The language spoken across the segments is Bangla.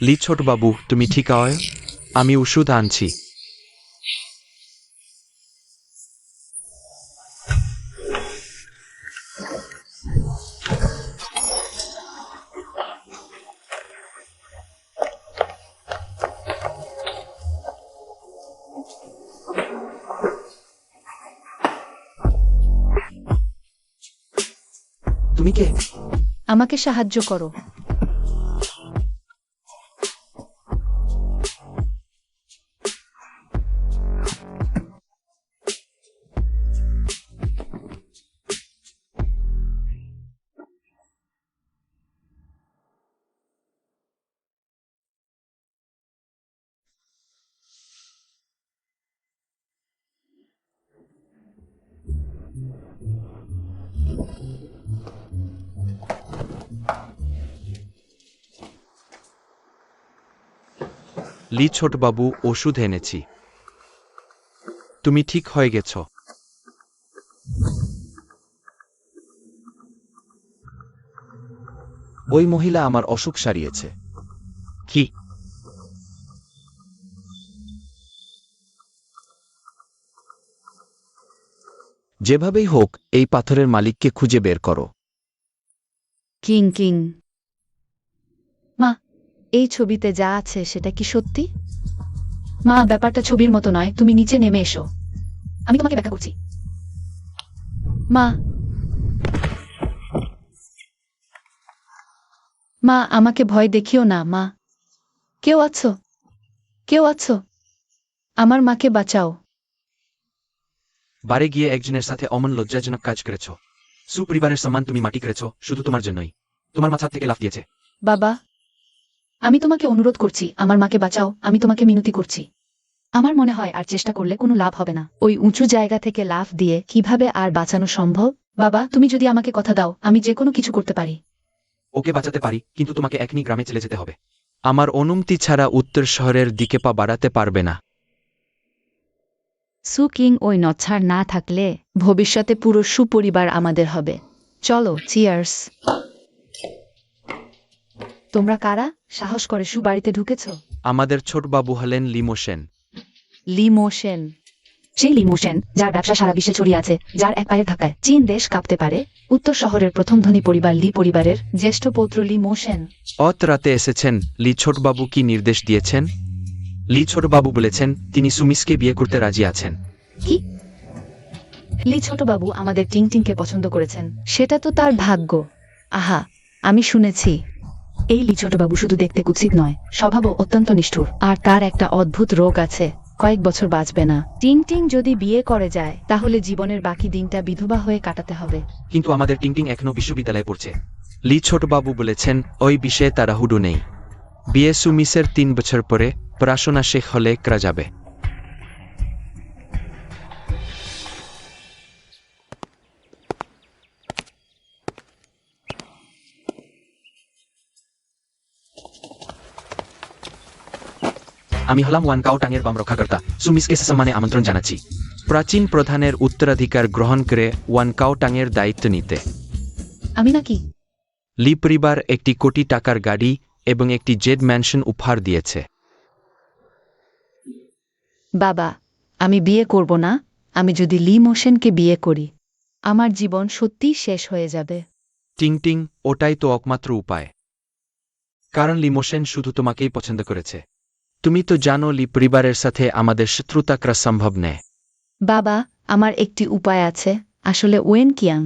লি ছোটবাবু, তুমি ঠিক আছো? আমি ওষুধ আনছি। তুমি কে? আমাকে সাহায্য করো। লি ছোটবাবু, ওষুধ এনেছি। তুমি ঠিক হয়ে গেছ। ওই মহিলা আমার অসুখ সারিয়েছে। কি? যেভাবেই হোক এই পাথরের মালিককে খুঁজে বের করো। King king. মা, এই ছবিতে যা আছে সেটা কি সত্যি? মা, ব্যাপারটা ছবির মতো নয়, তুমি নিচে নেমে এসো, আমি তোমাকে ব্যাখ্যা করছি। মা, মা, আমাকে ভয় দেখিও না মা। কেউ আছো? কেউ আছো? আমার মাকে বাঁচাও। বারে গিয়ে একজনের সাথে অমন লজ্জাজনক কাজ করেছ। সুপরিবারের সম্মান তুমি মাটি করেছ শুধু তোমার জন্যই। তোমার মাথা থেকে লাফ দিয়েছে। বাবা, আমি তোমাকে অনুরোধ করছি, আমার মাকে বাঁচাও, আমি তোমাকে মিনতি করছি। আমার মনে হয় আর চেষ্টা করলে কোনো লাভ হবে না। ওই উঁচু জায়গা থেকে লাফ দিয়ে কিভাবে আর বাঁচানো সম্ভব? বাবা, তুমি যদি আমাকে কথা দাও, আমি যে কোনো কিছু করতে পারি। ওকে বাঁচাতে পারি, কিন্তু তোমাকে এখনই গ্রামে চলে যেতে হবে। আমার অনুমতি ছাড়া উত্তর শহরের দিকে পা বাড়াতে পারবে না। সু কিং ওই নচ্ছাড় না থাকলে ভবিষ্যতে পুরো সুপরিবার আমাদের হবে। চলো, চিয়ার্স। তোমরা কারা? সাহস করে সুবাড়িতে ঢুকেছ? আমাদের ছোটবাবু হলেন লিমো সেন। লিমো সেন। সেই লিমো সেন যার ব্যবসা সারা বিশ্বে ছড়িয়ে আছে, যার এক পায়ের ধাক্কায় চীন দেশ কাঁপতে পারে। উত্তর শহরের প্রথম ধনী পরিবার লি পরিবারের জ্যেষ্ঠ পৌত্র লিমো সেন। অত রাতে এসেছেন। লি ছোটবাবু কি নির্দেশ দিয়েছেন? লি ছোটবাবু বলেছেন তিনি সুমিসকে বিয়ে করতে রাজি আছেন। কি? লি ছোটবাবু আমাদের টিংটিংকে পছন্দ করেছেন। সেটা তো তার ভাগ্য। আহা, আমি শুনেছি এই লি ছোটবাবু শুধু দেখতে কুৎসিত নয়, স্বভাবও অত্যন্ত নিষ্ঠুর। আর তার একটা অদ্ভুত রোগ আছে, কয়েক বছর বাঁচবে না। টিংটিং যদি বিয়ে করে যায় তাহলে জীবনের বাকি দিনটা বিধবা হয়ে কাটাতে হবে। কিন্তু আমাদের টিংটিং এখনো বিশ্ববিদ্যালয়ে পড়ছে। লি ছোটবাবু বলেছেন ওই বিষয়ে তাড়াহুড়ো নেই। বিয়ে সুমিসের 3 বছর পরে পড়াশোনা শেষ হলে করা যাবে। আমি হলাম ওয়ানকাও টাঙের বাম রক্ষাকর্তা। সুমিসকে সম্মানে আমন্ত্রণ জানাচ্ছি প্রাচীন প্রধানের উত্তরাধিকার গ্রহণ করে ওয়ানকাও টাঙের দায়িত্ব নিতে। আমি নাকি? লি পরিবার একটি কোটি টাকার গাড়ি এবং একটি জেড ম্যানশন উপহার দিয়েছে। বাবা, আমি বিয়ে করব না। আমি যদি লিমো সেনকে বিয়ে করি আমার জীবন সত্যিই শেষ হয়ে যাবে। টিংটিং, ওটাই তো একমাত্র উপায়। কারণ লিমো সেন শুধু তোমাকেই পছন্দ করেছে। তুমি তো জানো লি পরিবারের সাথে আমাদের শত্রুতা করা সম্ভব নয়। বাবা, আমার একটি উপায় আছে। আসলে ওয়েন কিয়াং।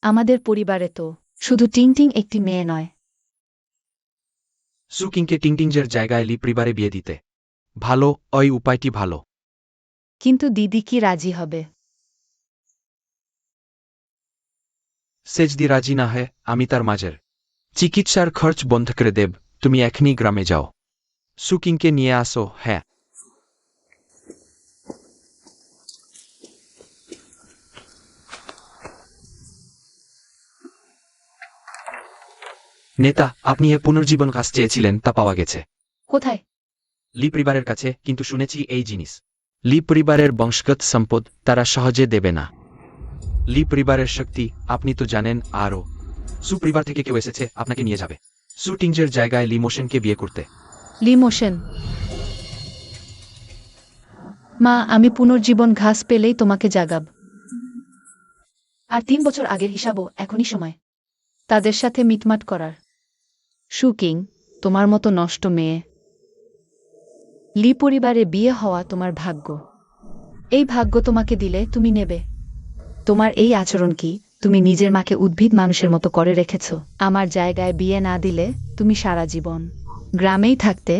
আমাদের পরিবারে তো শুধু টিংটিং একটি মেয়ে নয়। সুকিংকে টিংটিংজের জায়গায় লি পরিবারে বিয়ে দিতে। ভালো, ওই উপায়টি ভালো। কিন্তু দিদি কি রাজি হবে? সেজদি রাজি না হয় আমি তার মাঝের চিকিৎসার খরচ বন্ধ করে দেব। তুমি এখনই গ্রামে যাও, সুকিংকে নিয়ে আসো। হ্যাঁ। নেতা, আপনি এ পুনর্জীবন কাজ চেয়েছিলেন, তা পাওয়া গেছে। কোথায়? লি পরিবারের কাছে, কিন্তু শুনেছি এই জিনিস লি পরিবারের বংশগত সম্পদ তারা সহজে দেবে না। লি পরিবারের শক্তি আপনি তো জানেন। আরও সুপরিবার থেকে কেউ এসেছে আপনাকে নিয়ে যাবে। শুটিংয়ের জায়গায় লিমোশনকে বিয়ে করতে। লিমোশন। মা, আমি পুনর্জীবন ঘাস পেলেই তোমাকে জাগাব। আর 3 বছর আগের হিসাবও এখনই সময় তাদের সাথে মিটমাট করার। শুকিং, তোমার মতো নষ্ট মেয়ে। লি পরিবারে বিয়ে হওয়া তোমার ভাগ্য। এই ভাগ্য তোমাকে দিলে তুমি নেবে। তোমার এই আচরণ কি? তুমি নিজের মাকে উদ্ভিদ মানুষের মতো করে রেখেছ। আমার জায়গায় বিয়ে না দিলে তুমি সারা জীবন গ্রামেই থাকতে।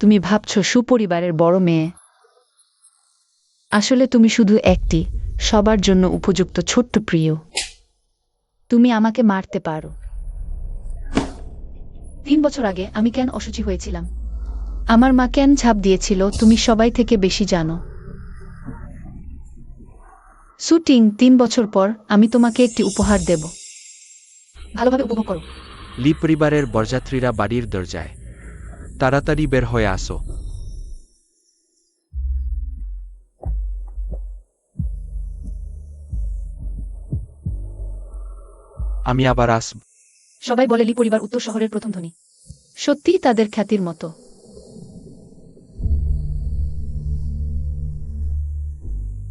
তুমি ভাবছ সুপরিবারের বড় মেয়ে। আসলে তুমি শুধু একটি সবার জন্য উপযুক্ত ছোট্ট প্রিয়। তুমি আমাকে মারতে পারো। 3 বছর আগে আমি কেন অসুচি হয়েছিলাম? আমার মা কেন ছাপ দিয়েছিল তুমি সবাই থেকে বেশি জানো। শুটিং 3 বছর পর আমি তোমাকে একটি উপহার দেব। ভালোভাবে উপভোগ করো। লি পরিবারের বরযাত্রীরা বাড়ির দরজায়। তাড়াতাড়ি বের হয়ে আসো। আমি আবার আসব। সবাই বলে লি পরিবার উত্তর শহরের প্রথম ধনী। সত্যিই তাদের খ্যাতির মতো।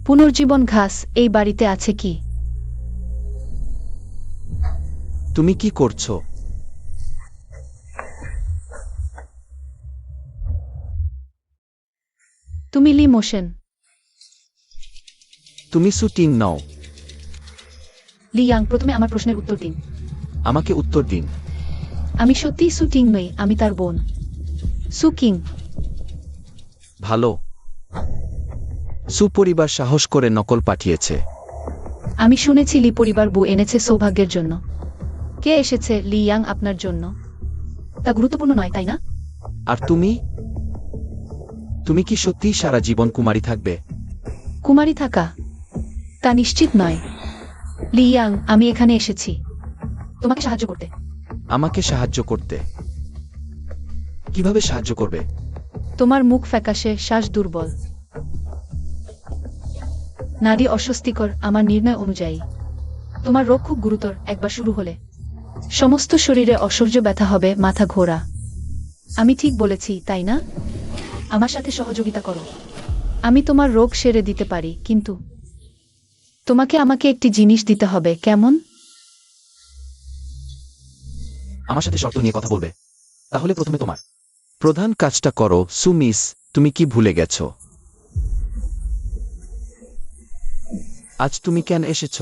পুনর্জীবন ঘাস এই বাড়িতে আছে কি? তুমি কি করছো? তুমি লি মোশন। তুমি শুটিং নও। লি ইয়াং, প্রথমে আমার প্রশ্নের উত্তর দিন। আমাকে উত্তর দিন। আমি সত্যিই শুটিং নই, আমি তার বোন সুকিং। ভালো। সুপরিবার সাহস করে নকল পাঠিয়েছে। আমি শুনেছি লি পরিবার বউ এনেছে সৌভাগ্যের জন্য। কে এসেছে লি ইয়াং আপনার জন্য? তা গুরুত্বপূর্ণ নয়, তাই না? আর তুমি? তুমি কি সত্যিই সারা জীবন কুমারী থাকবে? কুমারী থাকা তা নিশ্চিত নয়। লি ইয়াং, আমি এখানে এসেছি তোমাকে সাহায্য করতে। আমাকে সাহায্য করতে? কিভাবে সাহায্য করবে? তোমার মুখ ফ্যাকাশে, শ্বাস দুর্বল, নাড়ি অস্বস্তিকর। আমার নির্ণয় অনুযায়ী তোমার রোগ খুব গুরুতর। একবার শুরু হলে সমস্ত শরীরে অসহ্য ব্যথা হবে, মাথা ঘোরা। আমি ঠিক বলেছি, তাই না? আমার সাথে সহযোগিতা করো। আমি তোমার রোগ সেরে দিতে পারি, কিন্তু তোমাকে আমাকে একটি জিনিস দিতে হবে। কেমন? আমার সাথে শর্ত নিয়ে কথা বলবে। তাহলে প্রথমে তোমার প্রধান কাজটা করো। সুমিস, তুমি কি ভুলে গেছ? আজ তুমি কেন এসেছ?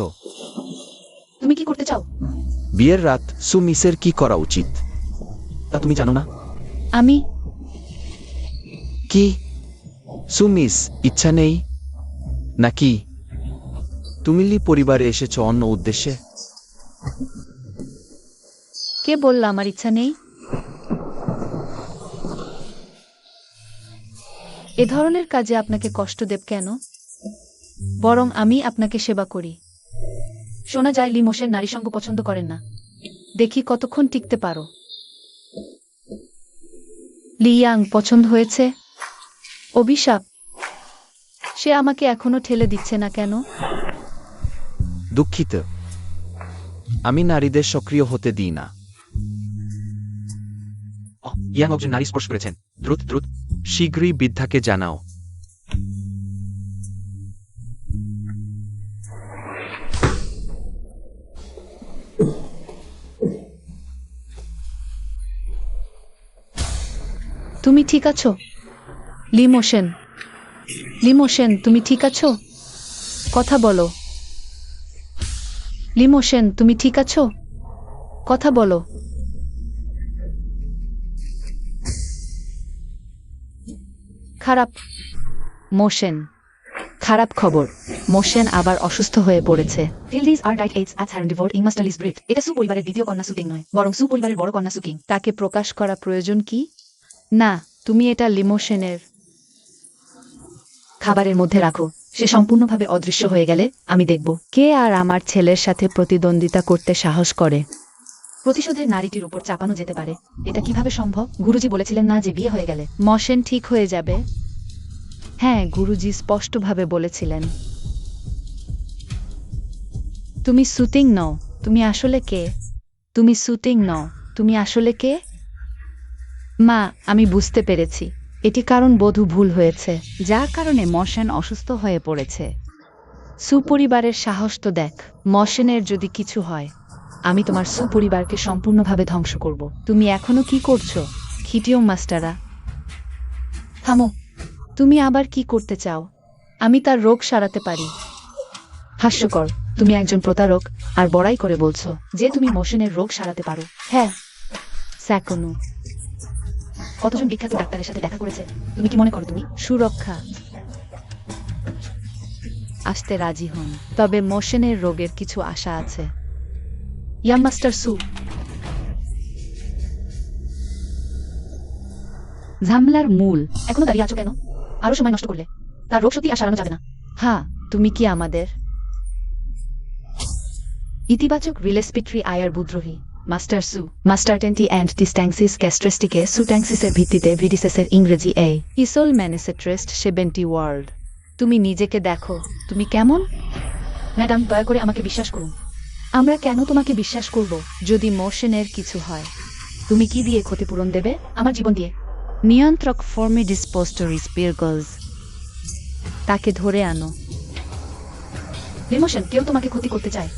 তুমি কি করতে চাও? বিয়ের রাত সুমিসের কি করা উচিত তা তুমি জানো না? আমি কি সুমিস, ইচ্ছা নেই নাকি? তুমি লি পরিবারে এসেছ অন্য উদ্দেশ্যে? কে বললা আমার ইচ্ছা নেই? এ ধরনের কাজে আপনাকে কষ্ট দেব কেন? বরং আমি আপনাকে সেবা করি। শোনা যায় লি মোশেন নারী সঙ্গ পছন্দ করেন না। দেখি কতক্ষণ টিকতে পারো। লি ইয়াং, পছন্দ হয়েছে? অভিশাপ। সে আমাকে এখনো ঠেলে দিচ্ছে না কেন? দুঃখিত, আমি নারীদের সক্রিয় হতে দিই না। ইয়াং একজন নারী স্পর্শ করেছেন। দ্রুত দ্রুত শীঘ্রই বৃদ্ধাকে জানাও। তুমি ঠিক আছো? লি মোশেন, লি মোশেন, তুমি ঠিক আছো? কথা বলো। লি মোশেন, তুমি ঠিক আছো? কথা বলো। খারাপ। মোশেন, খারাপ খবর। মোশেন আবার অসুস্থ হয়ে পড়েছে। এটা সুপরিবারের দ্বিতীয় কন্যা সুকিং নয়, বরং সুপরিবারের বড় কন্যা সুকিং। তাকে প্রকাশ করা প্রয়োজন কি? না, তুমি এটা লিমোশেনের খাবারের মধ্যে রাখো। সে সম্পূর্ণভাবে অদৃশ্য হয়ে গেলে আমি দেখব কে আর আমার ছেলের সাথে প্রতিদ্বন্দ্বিতা করতে সাহস করে। প্রতিশোধের নারীটির উপর চাপানো যেতে পারে। এটা কিভাবে সম্ভব? গুরুজি বলেছিলেন না যে বিয়ে হয়ে গেলে মোশেন ঠিক হয়ে যাবে? হ্যাঁ, গুরুজি স্পষ্টভাবে বলেছিলেন। তুমি শুটিং নও, তুমি আসলে কে? তুমি শুটিং নও, তুমি আসলে কে? মা, আমি বুঝতে পেরেছি। এটি কারণ বধূ ভুল হয়েছে, যার কারণে মশেন অসুস্থ হয়ে পড়েছে। সুপরিবারের সাহস তো দেখ। মশেনের যদি কিছু হয়, আমি তোমার সুপরিবারকে সম্পূর্ণভাবে ধ্বংস করব। তুমি এখনো কি করছো? খিটিও মাস্টারা, থামো। তুমি আবার কি করতে চাও? আমি তার রোগ সারাতে পারি। হাস্যকর, তুমি একজন প্রতারক আর বড়াই করে বলছো যে তুমি মশেনের রোগ সারাতে পারো। হ্যাঁ, স্যাকনু কতজন বিখ্যাত ডাক্তারের সাথে দেখা করেছে। তুমি কি মনে করো তুমি সুরক্ষা আসতে রাজি হন? তবে মোশনের রোগের কিছু আশা আছে। ইয়াম মাস্টার সু, ঝামলার মূল। এখনো দাঁড়িয়ে আছো কেন? আরো সময় নষ্ট করলে তার রোগ সত্যি আর সারানো যাবে না। হ্যাঁ, তুমি কি আমাদের ইতিবাচক রিলেসপিট্রি আয়ার বুদ্রোহী মাস্টার সু? মাস্টার টেন্টি অ্যান্ড ডিস্ট্যাংসিস ক্যাস্ট্রেস্টিকে সুট্যাংসিসের ভিত্তিতে ভিডিসেসের ইংরেজি এ ইসোল ম্যানিসেট্রেস্ট 70 ওয়ার্ল্ড। তুমি নিজেকে দেখো, তুমি কেমন? ম্যাডাম, দয়া করে আমাকে বিশ্বাস করুন। আমরা কেন তোমাকে বিশ্বাস করব? যদি মোশনের কিছু হয়, তুমি কি দিয়ে ক্ষতিপূরণ দেবে? আমার জীবন দিয়ে। নিয়ন্ত্রক ফর্মে ডিসপোস্টরিস পিরগলস, তাকে ধরে আনো। ইমোশন, কেউ তোমাকে ক্ষতি করতে চায়।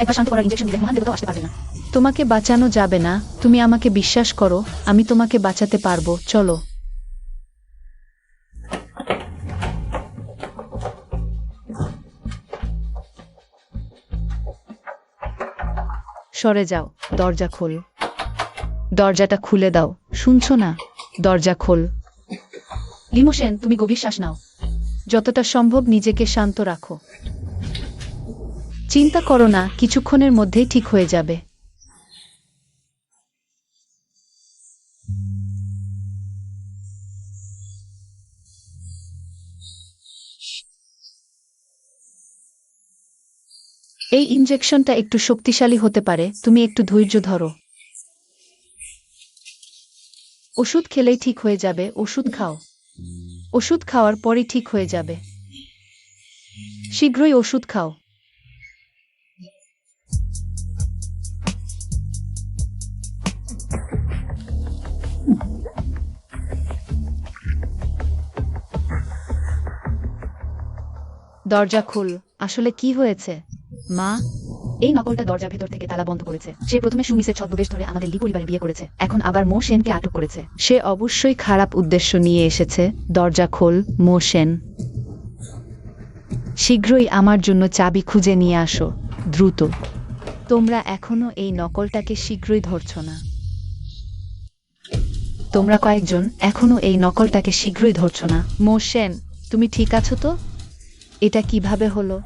একবার শান্ত করার ইনজেকশন দিলে মহান দেবতাও আসতে পারবে না। তোমাকে বাঁচানো যাবে না। তুমি আমাকে বিশ্বাস করো, আমি তোমাকে বাঁচাতে পারবো। চলো। সরে যাও, দরজা খোল। দরজাটা খুলে দাও। শুনছো না? দরজা খোল। লিমোশন, তুমি গভীর শ্বাস নাও। যতটা সম্ভব নিজেকে শান্ত রাখো। চিন্তা করো না, কিছুক্ষণের মধ্যেই ঠিক হয়ে যাবে। এই ইনজেকশনটা একটু শক্তিশালী হতে পারে, তুমি একটু ধৈর্য ধরো। ওষুধ খেলেই ঠিক হয়ে যাবে। ওষুধ খাও। ওষুধ খাওয়ার পরই ঠিক হয়ে যাবে। শীঘ্রই ওষুধ খাও। দরজা খুল। আসলে কি হয়েছে মা? এই নকলটা দরজা ভেতর থেকে তালা বন্ধ করেছে। সে প্রথমে সুমিসের ছদ্মবেশ ধরে আমাদের লি পরিবারে বিয়ে করেছে, এখন আবার মো সেনকে আটক করেছে। সে অবশ্যই খারাপ উদ্দেশ্য নিয়ে এসেছে। দরজা খোল, মো সেন। শীঘ্রই আমার জন্য চাবি খুঁজে নিয়ে আসো, দ্রুত। তোমরা এখনো এই নকলটাকে শীঘ্রই ধরছো না। তোমরা কয়েকজন এখনো এই নকলটাকে শীঘ্রই ধরছো না। মো সেন, তুমি ঠিক আছো তো? এটা কিভাবে হলো?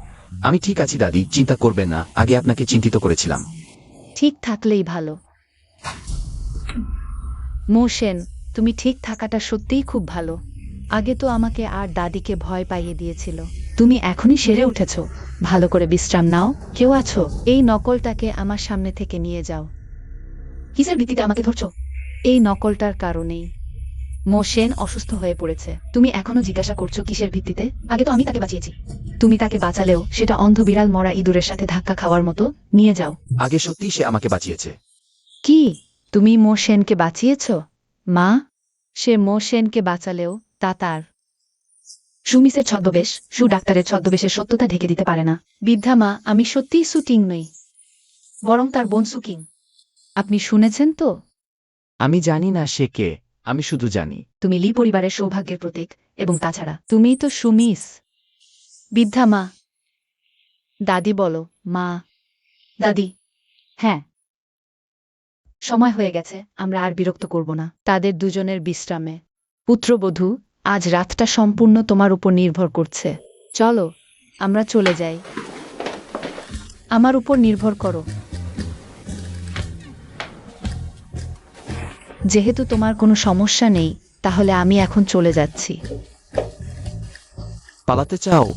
আমি ঠিক আছি দাদি, চিন্তা করবেন না। আগে আপনাকে চিন্তিত করেছিলাম। ঠিক থাকলেই ভালো। মো সেন, তুমি ঠিক থাকাটা সত্যিই খুব ভালো। আগে তো আমাকে আর দাদিকে ভয় পাইয়ে দিয়েছিল। তুমি এখনই সেরে উঠেছ। ভালো করে বিশ্রাম নাও। কেউ আছো? এই নকলটাকে আমার সামনে থেকে নিয়ে যাও। কিসের ভিত্তিতে আমাকে ধরছো? এই নকলটার কারণেই। মো সেন অসুস্থ হয়ে পড়েছে। তুমি এখনো জিজ্ঞাসা করছো কিসের ভিত্তিতে? আগে তো আমি তাকে বাঁচিয়েছি। তুমি তাকে বাঁচালেও সেটা অন্ধ বিড়াল মরা ইঁদুরের সাথে ধাক্কা খাওয়ার মতো। নিয়ে যাও। আগে সত্যিই সে আমাকে বাঁচিয়েছে। কি? তুমি মো সেনকে বাঁচিয়েছ? মা, সে মো সেনকে বাঁচালেও তা তার সুমিসের ছদ্মবেশ, সু ডাক্তারের ছদ্মবেশের সত্যতা ঢেকে দিতে পারে না। বৃদ্ধা মা, আমি সত্যিই সুটিং নই, বরং তার বোন সুকিং। আপনি শুনেছেন তো? আমি জানি না সে কে, আমি শুধু জানি তুমি লি পরিবারের সৌভাগ্যের প্রতীক, এবং তাছাড়া তুমিই তো সুমিস। বৃদ্ধা মা। দাদি বলো। মা। দাদি। হ্যাঁ, সময় হয়ে গেছে, আমরা আর বিরক্ত করব না। তাদের দুজনের বিশ্রামে। পুত্রবধূ, আজ রাতটা সম্পূর্ণ তোমার উপর নির্ভর করছে। চলো, আমরা চলে যাই। আমার উপর নির্ভর করো। যেহেতু তোমার কোনো সমস্যা নেই, তাহলে আমি এখন চলে যাচ্ছি। পালাতে চাও?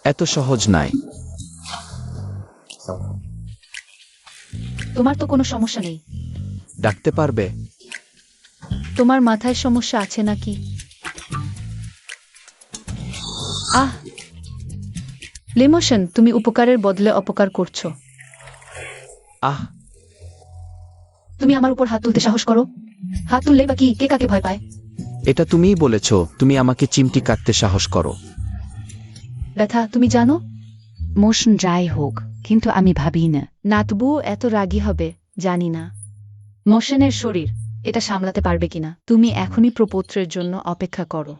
এত সহজ নয়। তোমার তো কোনো সমস্যা নেই। ডাকতে পারবে? তোমার মাথায় সমস্যা আছে নাকি? আহ, লিমোশন, তুমি উপকারের বদলে অপকার করছো। আহ, তুমি আমার উপর হাত তুলতে সাহস করো? হাত তুললে বা কি, কে কাকে ভয় পায়? এটা তুমিই বলেছ, তুমি আমাকে চিমটি কাটতে সাহস করো। ব্যথা তুমি জানো? মোশন যাই হোক, কিন্তু আমি ভাবি না নাতবু এত রাগী হবে, জানি না। মোশনের শরীর এটা সামলাতে পারবে কিনা। তুমি এখনই প্রপত্রের জন্য অপেক্ষা করো।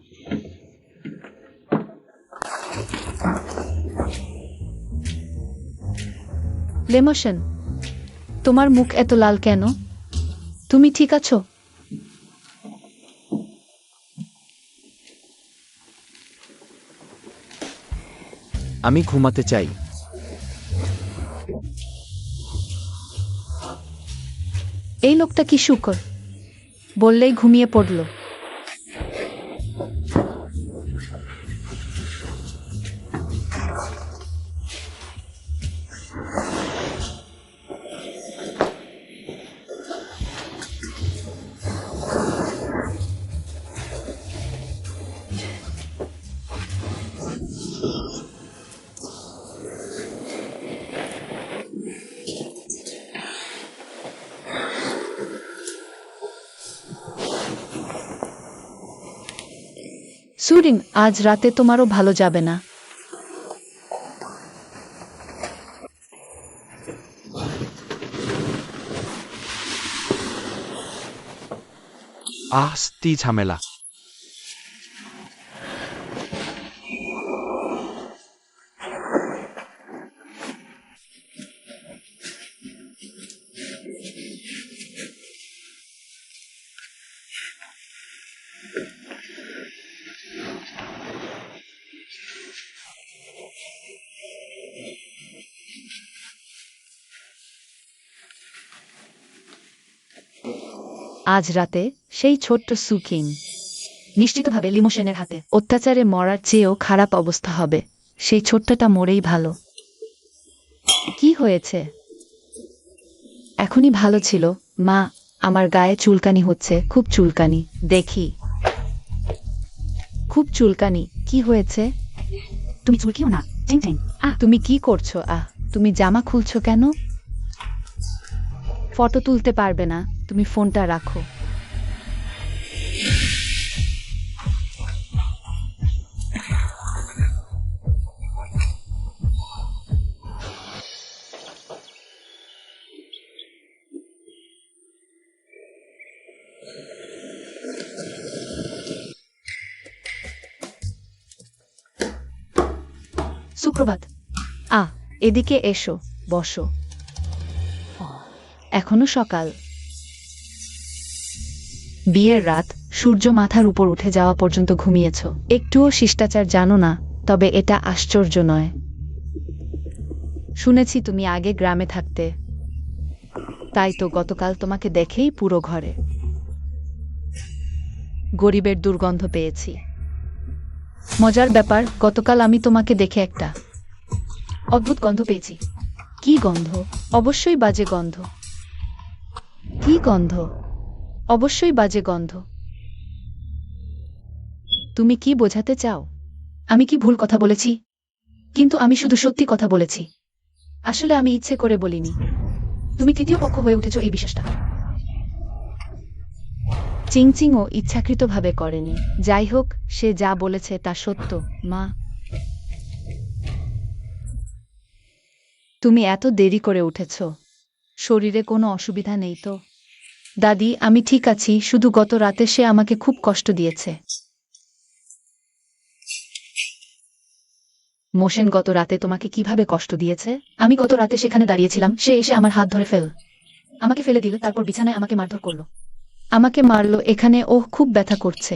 লেমোশন, তোমার মুখ এত লাল কেন? তুমি ঠিক আছো? আমি ঘুমাতে চাই। এই লোকটা কি শুকর, বললেই ঘুমিয়ে পড়ল। সুরিন, আজ রাতে তোমারও ভালো যাবে না। আস্তি ঝামেলা। আজ রাতে সেই ছোট্ট সুকিন নিশ্চিতভাবে লিমোশনের হাতে অত্যাচারে মরার চেয়েও খারাপ অবস্থা হবে। সেই ছোট্টটা মরেই ভালো। কি হয়েছে? এখনই ভালো ছিল। মা, আমার গায়ে চুলকানি হচ্ছে, খুব চুলকানি। দেখি, খুব চুলকানি। কি হয়েছে? তুমি চুলকিও না। তুমি কি করছো? তুমি জামা খুলছো কেন? ফটো তুলতে পারবে না, তুমি ফোনটা রাখো। সুপ্রভাত। এদিকে এসো, বসো। এখনো সকাল। বিয়ের রাত, সূর্য মাথার উপর উঠে যাওয়া পর্যন্ত ঘুমিয়েছ। একটুও শিষ্টাচার জানো না, তবে এটা আশ্চর্য নয়। শুনেছি তুমি আগে গ্রামে থাকতে, তাই তো গতকাল তোমাকে দেখেই পুরো ঘরে গরিবের দুর্গন্ধ পেয়েছি। মজার ব্যাপার, গতকাল আমি তোমাকে দেখে একটা অদ্ভুত গন্ধ পেয়েছি। কি গন্ধ? অবশ্যই বাজে গন্ধ। কি গন্ধ? অবশ্যই বাজে গন্ধ। তুমি কি বোঝাতে চাও? আমি কি ভুল কথা বলেছি? কিন্তু আমি শুধু সত্যি কথা বলেছি। আসলে আমি ইচ্ছে করে বলিনি। তুমি তৃতীয় পক্ষ হয়ে উঠেছ এই বিশ্বাসটা। চিংচিংও ইচ্ছাকৃতভাবে করেনি। যাই হোক, সে যা বলেছে তা সত্য। মা, তুমি এত দেরি করে উঠেছ। শরীরে কোনো অসুবিধা নেই তো? দাদি, আমি ঠিক আছি, শুধু গত রাতে সে আমাকে খুব কষ্ট দিয়েছে। মোশেন গত রাতে তোমাকে কিভাবে কষ্ট দিয়েছে? আমি গত রাতে সেখানে দাঁড়িয়েছিলাম, সে এসে আমার হাত ধরে আমাকে ফেলে দিল, তারপর বিছানায় আমাকে মারধর করলো। আমাকে মারলো এখানে। ওহ, খুব ব্যথা করছে।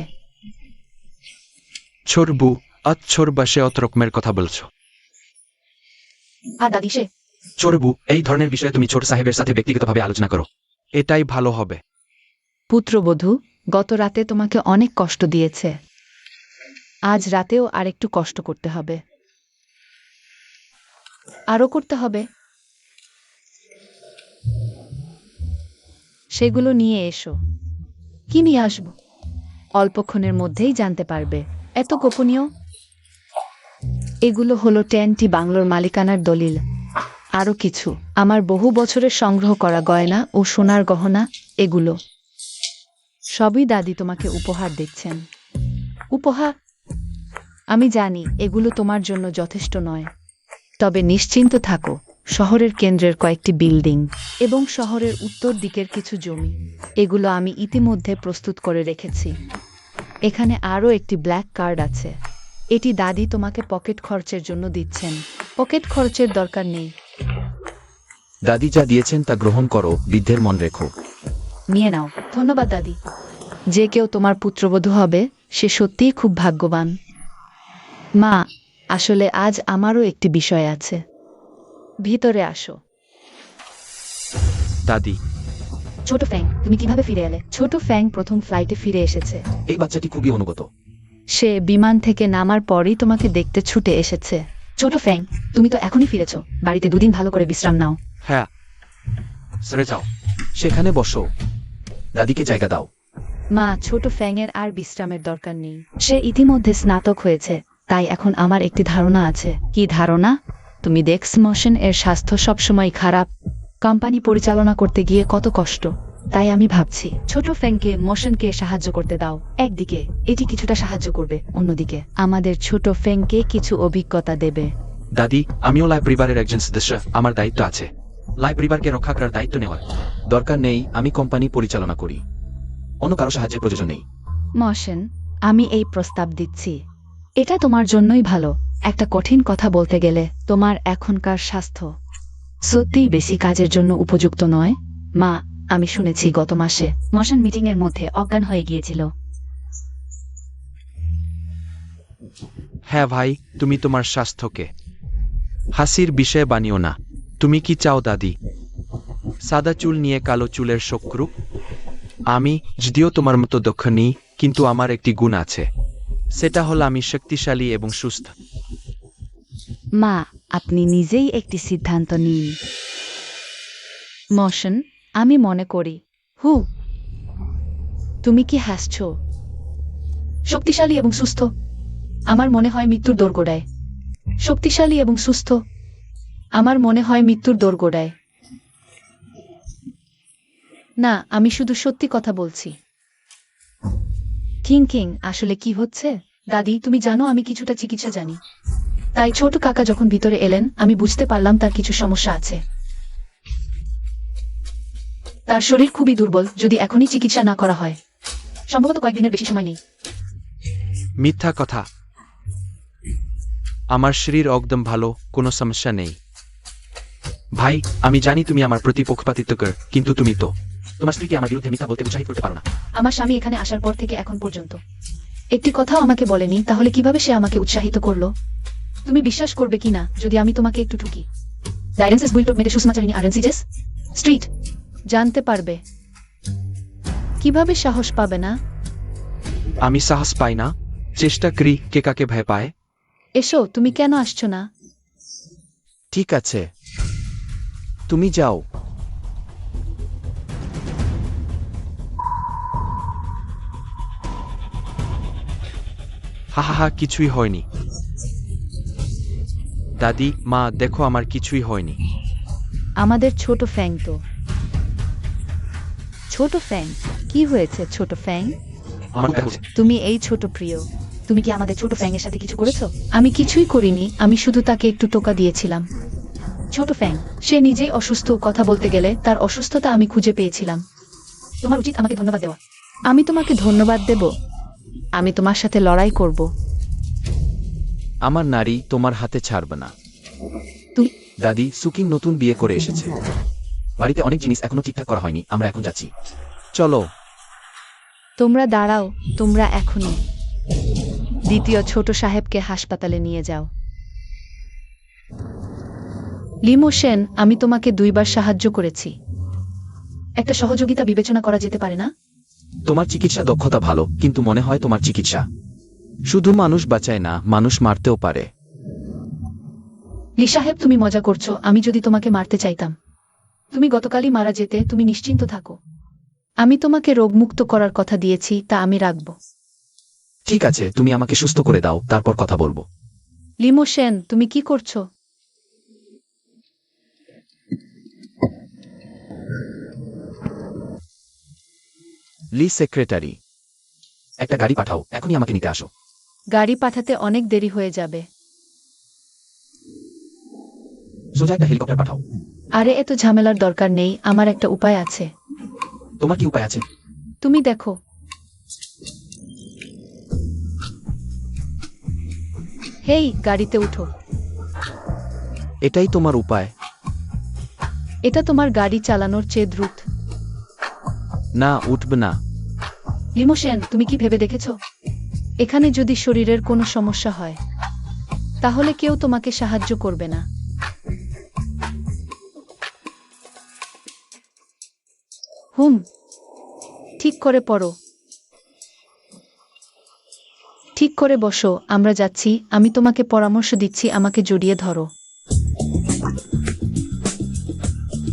ছোরবু, ছোর বাসে অত রকমের কথা বলছো। আর দাদি, সে চোরবু, এই ধরনের বিষয়ে তুমি ছোট সাহেবের সাথে ব্যক্তিগতভাবে আলোচনা করো। এটাই ভালো হবে। পুত্রবধূ গত রাতে তোমাকে অনেক কষ্ট দিয়েছে। আজ রাতেও আরেকটু কষ্ট করতে হবে। আরও করতে হবে। সেগুলো নিয়ে এসো। কি নিয়ে আসবো? অল্পক্ষণের মধ্যেই জানতে পারবে। এত গোপনীয়? এগুলো হলো 10টি বাংলোর মালিকানার দলিল। আরও কিছু আমার বহু বছরের সংগ্রহ করা গয়না ও সোনার গহনা। এগুলো সবই দাদি তোমাকে উপহার দিচ্ছেন। উপহার? আমি জানি এগুলো তোমার জন্য যথেষ্ট নয়, তবে নিশ্চিন্ত থাকো, শহরের কেন্দ্রের কয়েকটি বিল্ডিং এবং শহরের উত্তর দিকের কিছু জমি, এগুলো আমি ইতিমধ্যে প্রস্তুত করে রেখেছি। এখানে আরও একটি ব্ল্যাক কার্ড আছে। এটি দাদি তোমাকে পকেট খরচের জন্য দিচ্ছেন। পকেট খরচের দরকার নেই। দাদি যা দিয়েছেন তা গ্রহণ করো, বৃদ্ধের মন রেখো। নিয়ে নাও। ধন্যবাদ দাদি। যে কেউ তোমার পুত্রবধূ হবে সে সত্যিই খুব ভাগ্যবান। মা, আসলে আজ আমারও একটি বিষয় আছে। ভিতরে আসো। দাদি, ছোট ফ্যাং, তুমি কিভাবে ফিরে এলে? ছোট ফ্যাং প্রথম ফ্লাইটে ফিরে এসেছে। এই বাচ্চাটি খুবই অনুগত। সে বিমান থেকে নামার পরই তোমাকে দেখতে ছুটে এসেছে। ছোট ফ্যাং, তুমি তো এখনই ফিরেছো। বাড়িতে দুদিন ভালো করে বিশ্রাম নাও। হ্যাঁ, সরে যাও। সেখানে বসো, দাদিকে জায়গা দাও। মা, ছোট ফ্যাংয়ের আর বিশ্রামের দরকার নেই। সে ইতিমধ্যে স্নাতক হয়েছে, তাই এখন আমার একটি ধারণা আছে। কি ধারণা? তুমি দেখছ মোশন এর স্বাস্থ্য সবসময় খারাপ। কোম্পানি পরিচালনা করতে গিয়ে কত কষ্ট। তাই আমি ভাবছি ছোট ফ্যাংকে মোশনকে সাহায্য করতে দাও। একদিকে এটি কিছুটা সাহায্য করবে, অন্যদিকে আমাদের ছোট ফ্যাংকে কিছু অভিজ্ঞতা দেবে। দাদি, আমিও লাই পরিবারের একজন সদস্য, আমার দায়িত্ব আছে লাই পরিবারকে রক্ষা করার দায়িত্ব নেওয়ার। দরকার নেই, আমি কোম্পানি পরিচালনা করি, অন্য কারো সাহায্যের প্রয়োজন নেই। মোশন, আমি এই প্রস্তাব দিচ্ছি। এটা তোমার জন্যই ভালো। একটা কঠিন কথা বলতে গেলে, তোমার এখনকার স্বাস্থ্য সত্যিই বেশি কাজের জন্য উপযুক্ত নয়। মা, আমি শুনেছি গত মাসে মোশন মিটিং এর মধ্যে অজ্ঞান হয়ে গিয়েছিল। হ্যাঁ ভাই, তুমি তোমার স্বাস্থ্যকে হাসির বিষয়ে বানিও না। তুমি কি চাও দাদি, সাদা চুল নিয়ে কালো চুলের শক্রু? আমি যদিও তোমার মতো দক্ষ নেই, কিন্তু আমার একটি গুণ আছে। সেটা হল আমি শক্তিশালী এবং সুস্থ। মা, আপনি নিজেই একটি সিদ্ধান্ত নিন। মোশন, আমি মনে করি তুমি কি হাসছ? শক্তিশালী এবং সুস্থ? আমার মনে হয় মৃত্যুর দোরগোড়ায়। শক্তিশালী এবং সুস্থ? আমার মনে হয় মৃত্যুর দোরগোড়ায়। না, আমি শুধু সত্যি কথা বলছি। কিং, আসলে কি হচ্ছে? দাদি, তুমি জানো আমি কিছুটা চিকিৎসা জানি। তাই ছোট কাকা যখন ভিতরে এলেন, আমি বুঝতে পারলাম তার কিছু সমস্যা আছে। তার শরীর খুবই দুর্বল যদি এখনই চিকিৎসা না করা হয়। সম্ভবত কয়েকদিনের বেশি সময় নেই। মিথ্যা কথা। আমার শরীর একদম ভালো, কোনো সমস্যা নেই। ভাই, আমি জানি তুমি আমার প্রতি পক্ষপাতিত্ব কর, কিন্তু তুমি তো তোমার স্ত্রীকে আমার বিরুদ্ধে মিথ্যা বলতে উৎসাহিত করতে পারো না। আমার স্বামী এখানে আসার পর থেকে এখন পর্যন্ত একটি কথাও আমাকে বলেনি, তাহলে কিভাবে সে আমাকে উৎসাহিত করলো? তুমি বিশ্বাস করবে কিনা যদি আমি তোমাকে একটু ঠুকি? ডাইরেন্সেস বুইল্ট মেডে সুষমাচারিনী আরেন্সিজেস স্ট্রিট জানতে পারবে। কিভাবে সাহস পাবে না? আমি সাহস পাই না, চেষ্টা করি। কে কাকে ভয় পায়? এসো, তুমি কেন আসছো না? ঠিক আছে, তুমি যাও। হা হা হা, কিছুই হয়নি। দাদি, মা, দেখো আমার কিছুই হয়নি। আমাদের ছোট ফ্যাং তো। ছোট ফ্যাং, কি হয়েছে ছোট ফ্যাং? আমার কাছে তুমি এই ছোট প্রিয়, তুমি কি আমাদের ছোট ফ্যাং এর সাথে কিছু করেছো? আমি কিছুই করিনি, আমি শুধু তাকে একটু টোকা দিয়েছিলাম। ছোট ফ্যাং, সে নিজেই অসুস্থ। কথা বলতে গেলে তার অসুস্থতা আমি খুঁজে পেয়েছিলাম। তোমার উচিত আমাকে ধন্যবাদ দেওয়া। আমি তোমাকে ধন্যবাদ দেব? আমি তোমার সাথে লড়াই করব। আমার নারী তোমার হাতে ছাড়বে না। তুমি দাদি, সুকিং নতুন বিয়ে করে এসেছে। বাড়িতে অনেক জিনিস এখনো ঠিকঠাক করা হয়নি, আমরা এখন যাচ্ছি। চলো। তোমরা দাঁড়াও, তোমরা এখনই দ্বিতীয় ছোট সাহেবকে হাসপাতালে নিয়ে যাও। লিমোশেন, আমি তোমাকে 2 বার সাহায্য করেছি। একটা সহযোগিতা বিবেচনা করা যেতে পারে না? তোমার চিকিৎসা দক্ষতা ভালো, কিন্তু মনে হয় তোমার চিকিৎসা শুধু মানুষ বাঁচায় না, মানুষ মারতেও পারে। লি সাহেব, তুমি মজা করছো। আমি যদি তোমাকে মারতে চাইতাম, তুমি গতকালই মারা যেতে। তুমি নিশ্চিন্ত থাকো। আমি তোমাকে রোগমুক্ত করার কথা দিয়েছি, তা আমি রাখব। ঠিক আছে, তুমি আমাকে সুস্থ করে দাও, তারপর কথা বলবো। লিমোশেন, তুমি কি করছো? লি সেক্রেটারি, একটা গাড়ি পাঠাও, এখনই আমাকে নিতে আসো। গাড়ি পাঠাতে অনেক দেরি হয়ে যাবে। সোজা একটা হেলিকপ্টার পাঠাও। আরে এত ঝামেলার দরকার নেই, আমার একটা উপায় আছে। তোমার কি উপায় আছে? তুমি দেখো। হেই, গাড়িতে উঠো। এটাই তোমার উপায়? এটা তোমার গাড়ি চালানোর চেয়ে দ্রুত। না, উঠবে না। লিমোশেন, তুমি কি ভেবে দেখেছ এখানে যদি শরীরের কোনো সমস্যা হয় তাহলে কেউ তোমাকে সাহায্য করবে না। ঠিক করে পড়ো, ঠিক করে বসো, আমরা যাচ্ছি, আমি তোমাকে পরামর্শ দিচ্ছি, আমাকে জড়িয়ে ধরো।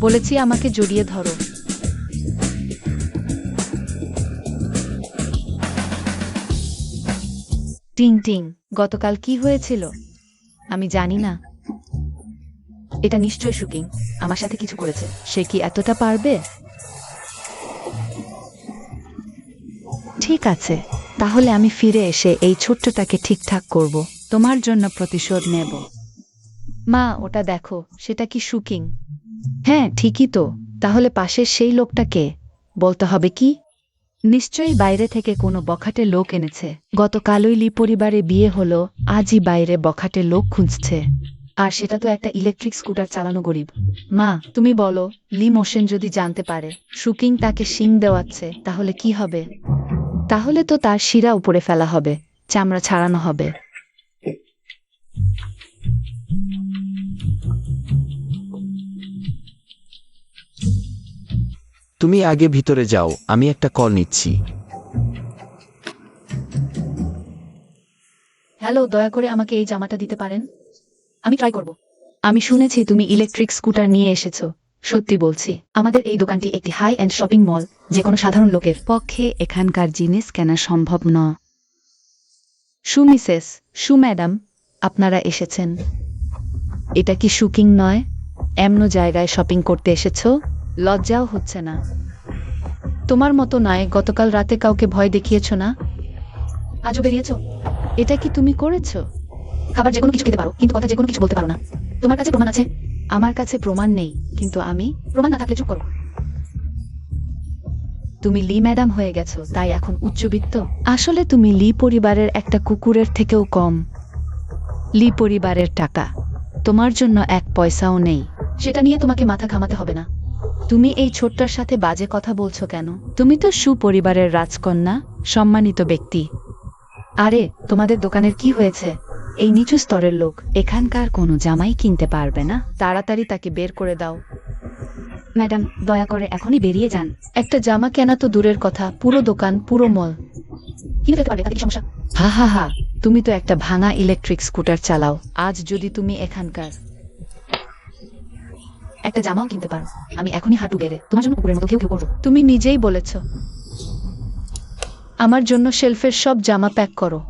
বলেছি আমাকে জড়িয়ে ধরো। টিং টিং, গতকাল কি হয়েছিল আমি জানি না। এটা নিশ্চয় শুকিং আমার সাথে কিছু করেছে। সে কি এতটা পারবে? ঠিক আছে, তাহলে আমি ফিরে এসে এই ছোট্টটাকে ঠিকঠাক করব, তোমার জন্য প্রতিশোধ নেব। মা, ওটা দেখো, সেটা কি শুকিং? হ্যাঁ, ঠিকই তো। তাহলে পাশের সেই লোকটাকে বলতে হবে কি? নিশ্চয়ই বাইরে থেকে কোনো বখাটে লোক এনেছে। গতকালই লি পরিবারে বিয়ে হলো, আজই বাইরে বখাটে লোক খুঁজছে। আর সেটা তো একটা ইলেকট্রিক স্কুটার চালানো গরিব। মা, তুমি বলো, লি মোশন যদি জানতে পারে শুকিং তাকে শিং দেওয়াচ্ছে তাহলে কি হবে? তাহলে তো তার শিরা উপরে ফেলা হবে, চামড়া ছাড়ানো হবে। তুমি আগে ভিতরে যাও, আমি একটা কল নিচ্ছি। হ্যালো, দয়া করে আমাকে এই জামাটা দিতে পারেন? আমি ট্রাই করব। আমি শুনেছি তুমি ইলেকট্রিক স্কুটার নিয়ে এসেছো। সত্যি বলছি, আমাদের এই দোকানটি একটি হাই এন্ড শপিং মল, যে কোনো সাধারণ লোকের পক্ষে এখানকার জিনিস কেনা সম্ভব নয়। মিসেস ম্যাডাম, আপনারা এসেছেন। এটা কি শুকিং নয়? এমন জায়গায় শপিং করতে এসেছো? লজ্জাও হচ্ছে না? তোমার মতো নয়, গতকাল রাতে কাউকে ভয় দেখিয়েছ না, আজও বেরিয়েছো। এটা কি তুমি করেছো? খাবার যে কোনো কিছু খেতে পারো, কিন্তু কথা যে কোনো কিছু বলতে পারো না। তোমার কাছে প্রমাণ আছে? আমার কাছে প্রমাণ নেই, কিন্তু আমি প্রমাণ না থাকলে চুপ করো। তুমি লি ম্যাডাম হয়ে গেছো, তাই এখন উচ্চবিত্ত। আসলে তুমি লি পরিবারের একটা কুকুরের থেকেও কম। লি পরিবারের টাকা তোমার জন্য এক পয়সাও নেই। সেটা নিয়ে তোমাকে মাথা ঘামাতে হবে না। তুমি এই ছোট্টার সাথে বাজে কথা বলছো কেন? তুমি তো সুপরিবারের রাজকন্যা, সম্মানিত ব্যক্তি। আরে, তোমাদের দোকানের কি হয়েছে? এই নিচু স্তরের লোক এখানকার কোনো জামাই কিনতে পারবে না। তাড়াতাড়ি তাকে বের করে দাও। ম্যাডাম, দয়া করে এখনই বেরিয়ে যান। একটা জামা কেনা তো দূরের কথা, পুরো দোকান, পুরো মল কিনে ফেলতে পারবে, তাতে কি সমস্যা? হা হা হা, তুমি তো একটা ভাঙা ইলেকট্রিক স্কুটার চালাও। আজ যদি তুমি এখানকার একটা জামাও কিনতে পারো, আমি এখনই হাঁটু গেড়ে তোমার জন্য কুকুরের মতো কেউ কেউ করবো। তুমি নিজেই বলেছ। আমার জন্য শেলফের সব জামা প্যাক করো।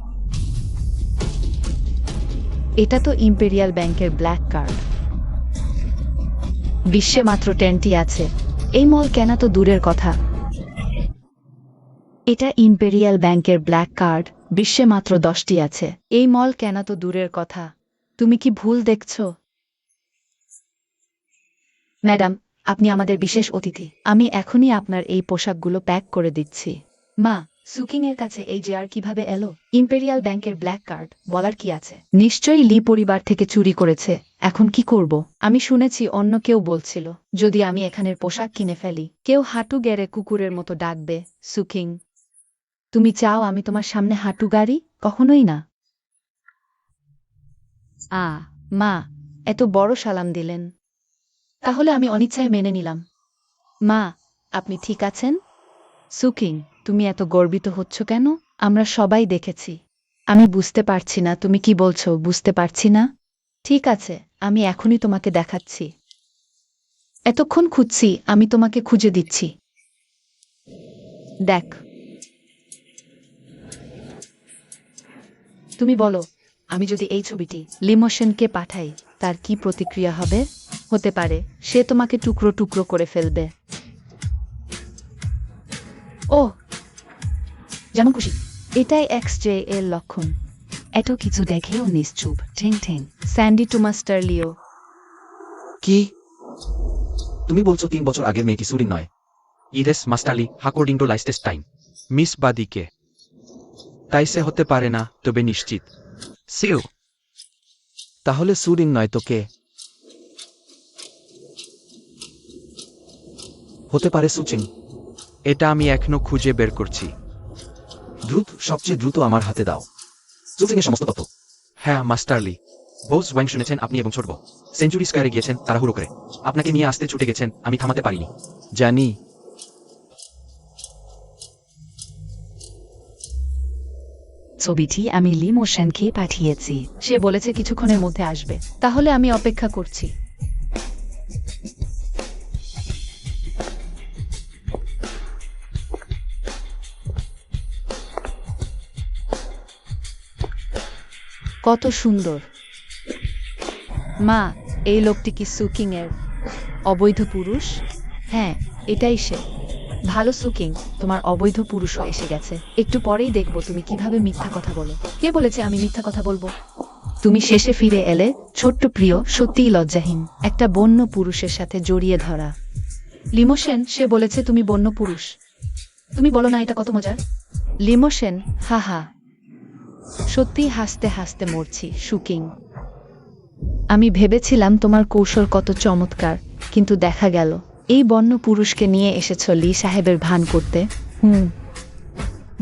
এটা তো ইম্পেরিয়াল ব্যাংকের ব্ল্যাক কার্ড। বিশ্বে মাত্র 10টি আছে। এই মল কেনা তো দূরের কথা। এটা ইম্পেরিয়াল ব্যাংকের ব্ল্যাক কার্ড, বিশ্বে মাত্র 10টি আছে। এই মল কেনা তো দূরের কথা। তুমি কি ভুল দেখছো? ম্যাডাম, আপনি আমাদের বিশেষ অতিথি। আমি এখনই আপনার এই পোশাকগুলো প্যাক করে দিচ্ছি। মা, সুকিং এর কাছে এই জেয়ার কিভাবে এলো? ইম্পেরিয়াল ব্যাংকের ব্ল্যাক কার্ড, বলার কি আছে? নিশ্চয়ই লি পরিবার থেকে চুরি করেছে। এখন কি করব? আমি শুনেছি অন্য কেউ বলছিল, যদি আমি এখানের পোশাক কিনে ফেলি, কেউ হাঁটু গেড়ে কুকুরের মতো ডাকবে। সুকিং, তুমি চাও আমি তোমার সামনে হাঁটু গাড়ি? কখনোই না। মা, এত বড় সালাম দিলেন। তাহলে আমি অনিচ্ছায় মেনে নিলাম। মা, আপনি ঠিক আছেন? সুকিং, তুমি এত গর্বিত হচ্ছ কেন? আমরা সবাই দেখেছি। আমি বুঝতে পারছি না তুমি কি বলছো, বুঝতে পারছি না। ঠিক আছে, আমি এখনই তোমাকে দেখাচ্ছি। এতক্ষণ খুঁজছি, আমি তোমাকে খুঁজে দিচ্ছি। দেখ, তুমি বলো, আমি যদি এই ছবিটি লিমোশনকে পাঠাই, তার কি প্রতিক্রিয়া হবে? হতে পারে সে তোমাকে টুকরো টুকরো করে ফেলবে। ও, যেমন খুশি। এটাই XJ এর লক্ষণ। এত কিছু দেখেও নিশ্চুপ। ঠেং ঠেং। Sandy to master Leo. কি তুমি বলছো 3 বছর আগের মেয়েটি সুরিন নয়? ইরেস মাস্টারলি according to latest time. Miss বাদিকে। তাই সে হতে পারে না, তবে নিশ্চিত। সিও। তাহলে সুরিন নয় তো কে হতে পারে? সুচিং। এটা আমি এখনো খুঁজে বের করছি। সবচেয়ে দ্রুত আমার হাতে দাও সুচিং এর সমস্ত তথ্য। হ্যাঁ মাস্টারলি। বোস ওয়াং শুনেছেন আপনি এবং ছোটব সেঞ্চুরি স্কয়ারে গিয়েছেন তাড়াহুড়ো করে। আপনাকে নিয়ে আসতে ছুটে গেছেন, আমি থামাতে পারিনি। জানি। ছবিটি আমি লিমো সেনকে পাঠিয়েছি। সে বলেছে কিছুক্ষণের মধ্যে আসবে। তাহলে আমি অপেক্ষা করছি। কত সুন্দর। মা, এই লোকটি কি সুকিং এর অবৈধ পুরুষ? হ্যাঁ, এটাই সে। ভালো সুকিং, তোমার অবৈধ পুরুষও এসে গেছে। একটু পরেই দেখব তুমি কিভাবে মিথ্যা কথা বলো। কে বলেছে আমি মিথ্যা কথা বলবো? তুমি শেষে ফিরে এলে, ছোট্ট প্রিয়, সত্যিই লজ্জাহীন। একটা বন্য পুরুষের সাথে জড়িয়ে ধরা। লিমোসেন, সে বলেছে তুমি বন্য পুরুষ। তুমি বলো না এটা কত মজার? লিমোসেন, হাহা। সত্যি হাসতে হাসতে মরছি, সুকিং। আমি ভেবেছিলাম তোমার কৌশল কত চমৎকার, কিন্তু দেখা গেল এই বন্য পুরুষকে নিয়ে এসেছ লি সাহেবের ভান করতে।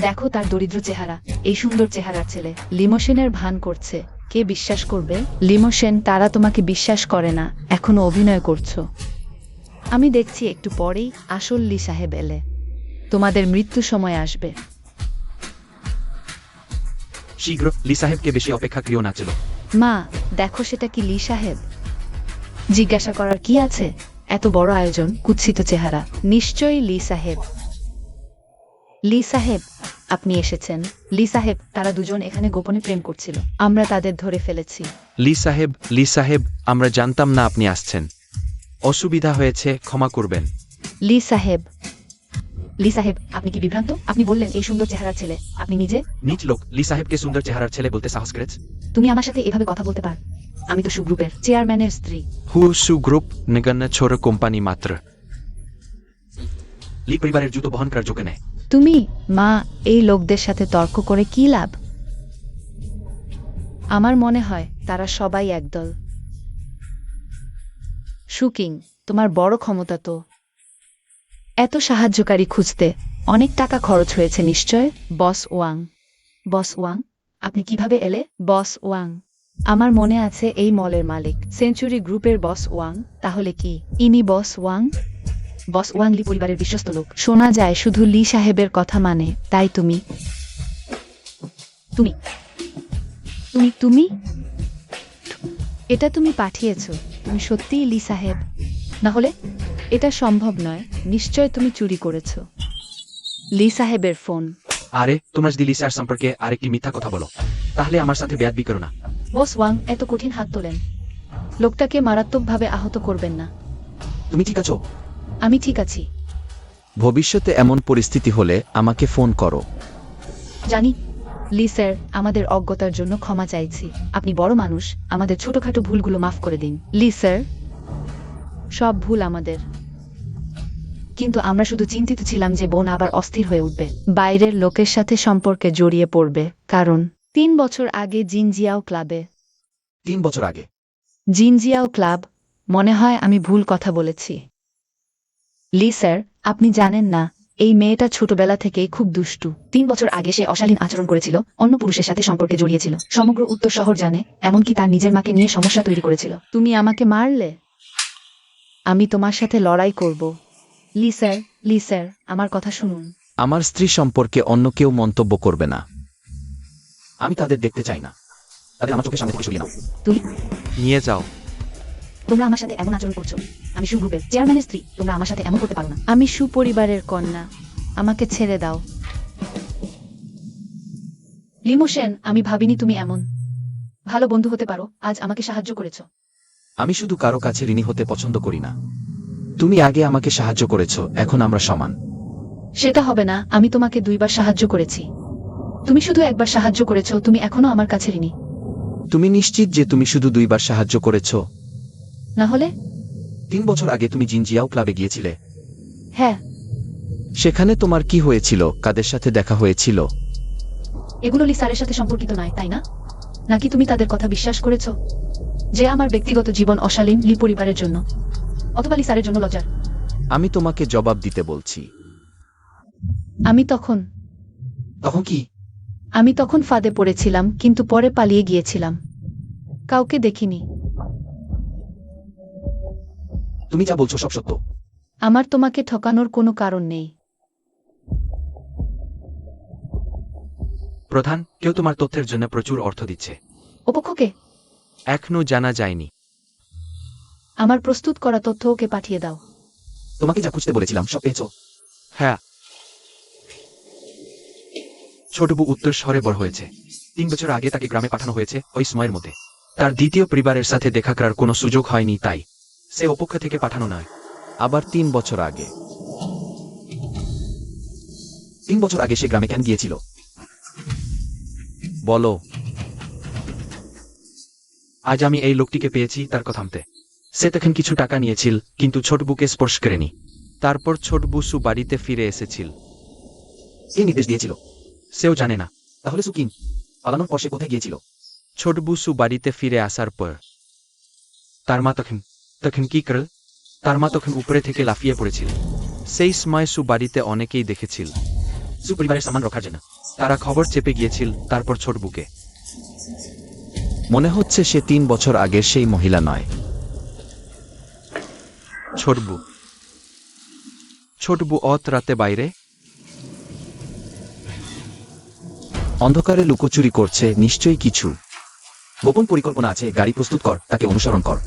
দেখো তার দরিদ্র চেহারা, এই সুন্দর চেহারার ছেলে লিমোসেনের ভান করছে। কে বিশ্বাস করবে? লিমোসেন, তারা তোমাকে বিশ্বাস করে না, এখনো অভিনয় করছো। আমি দেখছি একটু পরেই আসল লি সাহেব এলে তোমাদের মৃত্যু সময় আসবে। শীঘ্র লি সাহেবকে বেশি অপেক্ষা করিও না ছিল। মা, দেখো সেটা কি লি সাহেব? জিজ্ঞাসা করার কি আছে? এত বড় আয়োজন, কুৎসিত চেহারা। নিশ্চয়ই লি সাহেব। লি সাহেব, আপনি এসেছেন। লি সাহেব, তারা দুজন এখানে গোপনে প্রেম করছিল। আমরা তাদের ধরে ফেলেছি। লি সাহেব, আমরা জানতাম না আপনি আসছেন। অসুবিধা হয়েছে, ক্ষমা করবেন। লি সাহেব, লি সাহেব, আপনি কি বিভ্রান্ত? আপনি বললেন এই সুন্দর চেহারার ছেলে, আপনি নিজে? নিজ লোক লি সাহেবকে সুন্দর চেহারার ছেলে বলতে সাহস করেছে? তুমি আমার সাথে এভাবে কথা বলতে পার? আমি তো সুগ্রুপের চেয়ারম্যানের স্ত্রী। হু সু গ্রুপ নিগন্ন ছোট কোম্পানি মাত্র। লি পরিবারের জুতো বহন করার যোগ্য নেয়। তুমি, মা, এই লোকদের সাথে তর্ক করে কি লাভ? আমার মনে হয় তারা সবাই একদল। সুকিং, তোমার বড় ক্ষমতা তো। এত সাহায্যকারী খুঁজতে অনেক টাকা খরচ হয়েছে নিশ্চয়। বস ওয়াং। বস ওয়াং, আপনি কিভাবে এলে? বস ওয়াং, আমার মনে আছে এই মলের মালিক সেঞ্চুরি গ্রুপের বস ওয়াং। তাহলে কি ইনি বস ওয়াং? বস ওয়াং লি পরিবারের বিশ্বস্ত লোক। শোনা যায় শুধু লি সাহেবের কথা মানে। তাই তুমি তুমি তুমি তুমি এটা তুমি পাঠিয়েছো? তুমি সত্যিই লি সাহেব? না হলে এটা সম্ভব নয়। নিশ্চয় তুমি চুরি করেছো। লি সাহেবের ফোন। আরে তোমরা যদি লিসার সম্পর্কে আরেকটি মিথ্যা কথা বলো, তাহলে আমার সাথে বেয়াদবি করো না। বস ওয়াং এত কঠিন হাত তোলেন। লোকটাকে মারাত্মকভাবে আহত করবেন না। তুমি ঠিক আছো? আমি ঠিক আছি। ভবিষ্যতে এমন পরিস্থিতি হলে আমাকে ফোন করো। জানি। লি স্যার, আমাদের অজ্ঞতার জন্য ক্ষমা চাইছি। আপনি বড় মানুষ, আমাদের ছোটখাটো ভুলগুলো মাফ করে দিন। লি স্যার, সব ভুল আমাদের। কিন্তু আমরা শুধু চিন্তিত ছিলাম যে বোন আবার অস্থির হয়ে উঠবে, বাইরের লোকের সাথে সম্পর্কে জড়িয়ে পড়বে। কারণ 3 বছর আগে জিনজিয়াও ক্লাবে। 3 বছর আগে? জিনজিয়াও ক্লাব? মনে হয় আমি ভুল কথা বলেছি। লি স্যার, আপনি জানেন না, এই মেয়েটা ছোটবেলা থেকেই খুব দুষ্টু। 3 বছর আগে সে অশালীন আচরণ করেছিল, অন্য পুরুষের সাথে সম্পর্কে জড়িয়েছিল। সমগ্র উত্তর শহর জানে, এমনকি তার নিজের মাকে নিয়ে সমস্যা তৈরি করেছিল। তুমি আমাকে মারলে, আমি তোমার সাথে লড়াই করব। লি স্যার, আমার কথা শুনুন। আমার স্ত্রী সম্পর্কে অন্য কেউ মন্তব্য করবে না। আমি তাদের দেখতে চাই না। তাদের আমার চোখের সামনে থেকে সরিয়ে নাও। তুমি নিয়ে যাও। তোমরা আমার সাথে এমন আচরণ করছো। আমি সুগ্রুপের চেয়ারম্যানের স্ত্রী, তোমরা আমার সাথে এমন করতে পারো না। আমি সুপরিবারের কন্যা, আমাকে ছেড়ে দাও। লিমোসেন, আমি ভাবিনি তুমি এমন ভালো বন্ধু হতে পারো। আজ আমাকে সাহায্য করেছো। আমি শুধু কারো কাছে ঋণী হতে পছন্দ করি না। তুমি আগে আমাকে সাহায্য করেছো, এখন আমরা সমান। সেটা হবে না। আমি তোমাকে 2 বার সাহায্য করেছি। তুমি শুধু একবার সাহায্য করেছো, তুমি এখনো আমার কাছে ঋণী। তুমি নিশ্চিত যে তুমি শুধু 2 বার সাহায্য করেছ? না হলে? 3 বছর আগে তুমি জিনজিয়াও ক্লাবে গিয়েছিলে। হ্যাঁ। সেখানে তোমার কি হয়েছিল? কাদের সাথে দেখা হয়েছিল? এগুলো লিসারের সাথে সম্পর্কিত নয়, তাই না? নাকি তুমি তাদের কথা বিশ্বাস করেছো? যে আমার ব্যক্তিগত জীবন অশালীন লি পরিবারের জন্য, অথবা লিসারের জন্য লজ্জার? আমি তোমাকে জবাব দিতে বলছি। আমি তখন কি? আমি তখন ফাঁদে পড়েছিলাম, কিন্তু পরে পালিয়ে গিয়েছিলাম। কাউকে দেখিনি। তুমি যা বলছো সব সত্য? আমার তোমাকে ঠকানোর কোনো কারণ নেই। প্রধান, কেউ তোমার তথ্যের জন্য প্রচুর অর্থ দিচ্ছে। অপক্ষকে? এখনো জানা যায়নি। আমার প্রস্তুত করা তথ্য ওকে পাঠিয়ে দাও। তোমাকে যা খুঁজতে বলেছিলাম সব পেয়েছো? হ্যাঁ। ছোটবু উত্তর শহরে বড় হয়েছে। 3 বছর আগে তাকে গ্রামে পাঠানো হয়েছে ওই সময়ের মধ্যে। তার দ্বিতীয় পরিবারের সাথে দেখা করার কোনো সুযোগ হয়নি, তাই সে অপক্ষ থেকে পাঠানো নয়। আবার 3 বছর আগে? 3 বছর আগে সে গ্রামে কেন গিয়েছিল? বলো। আজ আমি এই লোকটিকে পেয়েছি তার কথামতে। সে তখন কিছু টাকা নিয়েছিল, কিন্তু ছোটবুকে স্পর্শ করেনি। তারপর ছোটবু সু বাড়িতে ফিরে এসেছিল। কে নির্দেশ দিয়েছিল? সেও জানে না। তাহলে সুকিন পালানোর পর সে কোথায় গিয়েছিল? ছোটবু সু বাড়িতে ফিরে আসার পর তার মা তখন কি করল? তার মা তখন উপরে থেকে লাফিয়ে পড়েছিল। সেই সময় সু বাড়িতে অনেকেই দেখেছিল। সু পরিবারের সম্মান রক্ষার জন্য তারা খবর চেপে গিয়েছিল। তারপর ছোটবুকে মনে হচ্ছে সে 3 বছর আগের সেই মহিলা নয়। ছোটবু অত রাতে বাইরে অন্ধকারে লুকোচুরি করছে, নিশ্চয়ই কিছু গোপন পরিকল্পনা আছে। গাড়ি প্রস্তুত কর, তাকে অনুসরণ কর।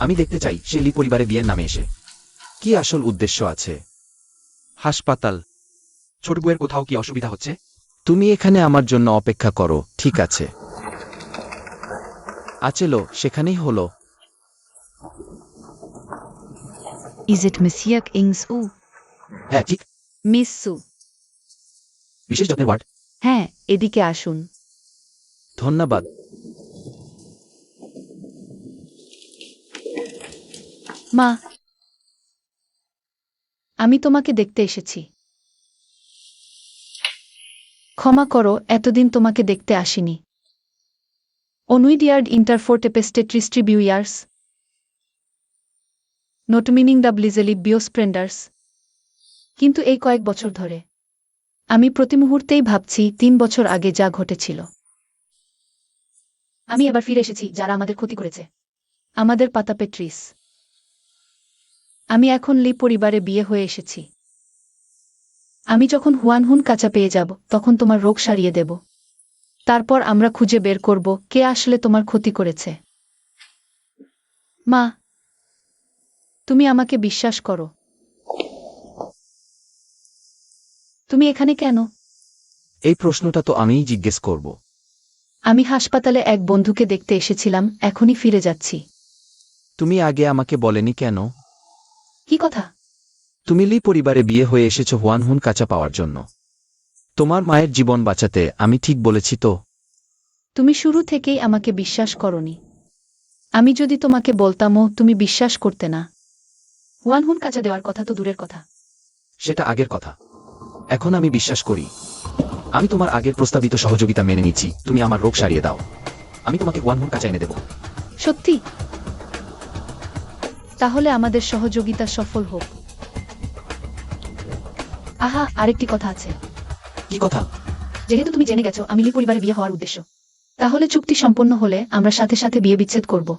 আমি দেখতে চাই সে লি পরিবারে বিয়ের নামে এসে কি আসল উদ্দেশ্য আছে। হাসপাতাল। ছোটবুয়ের কোথাও কি অসুবিধা হচ্ছে? তুমি এখানে আমার জন্য অপেক্ষা করো, ঠিক আছে? আচেলো, সেখানেই হলো। Is it Monsieur Ings-u? হ্যাঁ ঠিক। মিস সু। বিশেষ যত্নের ওয়ার্ড। হ্যাঁ, এদিকে আসুন। ধন্যবাদ। মা, আমি তোমাকে দেখতে এসেছি। ক্ষমা করো, এতদিন তোমাকে দেখতে আসিনি। অনুইডিয়ার্ড ইন্টারফোর্টেপেস্টে ট্রিস্ট্রিবিউয়ার্স নোট মিনিং দ্য ব্লিজেলি বিওস্প্রেন্ডার্স। কিন্তু এই কয়েক বছর ধরে আমি প্রতি মুহূর্তেই ভাবছি 3 বছর আগে যা ঘটেছিল। আমি এবার ফিরে এসেছি যারা আমাদের ক্ষতি করেছে। আমাদের পাতা পেট্রিস। আমি এখন লি পরিবারে বিয়ে হয়ে এসেছি। আমি যখন হুয়ানহুন কাঁচা পেয়ে যাব, তখন তোমার রোগ সারিয়ে দেব। তারপর আমরা খুঁজে বের করব কে আসলে তোমার ক্ষতি করেছে। মা, তুমি আমাকে বিশ্বাস করো। তুমি এখানে কেন? এই প্রশ্নটা তো আমিই জিজ্ঞেস করব। আমি হাসপাতালে এক বন্ধুকে দেখতে এসেছিলাম, এখনই ফিরে যাচ্ছি। তুমি আগে আমাকে বলেনি কেন? কি কথা? তুমি লি পরিবারে বিয়ে হয়ে এসেছো হুয়ানহুন কাঁচা পাওয়ার জন্য। তোমার মায়ের জীবন বাঁচাতে। আমি ঠিক বলেছি তো? তুমি শুরু থেকেই আমাকে বিশ্বাস করনি। আমি যদি তোমাকে বলতামও, তুমি বিশ্বাস করতে না। হুয়ানহুন কাঁচা দেওয়ার কথা তো দূরের কথা। সেটা আগের কথা। এখন আমি বিশ্বাস করি। আমি তোমার আগের প্রস্তাবিত সহযোগিতা মেনে নিচ্ছি। তুমি আমার রোগ সারিয়ে দাও। আমি তোমাকে হুয়ানহুন কাঁচা এনে দেব। সত্যি? তাহলে আমাদের সহযোগিতা সফল হোক। আহা, আরেকটি কথা আছে। কি কথা? যেহেতু তুমি জেনে গেছো আমি লি পরিবারে বিয়ে হওয়ার উদ্দেশ্য, তাহলে চুক্তি সম্পন্ন হলে আমরা সাথে সাথে বিয়ে বিচ্ছেদ করব।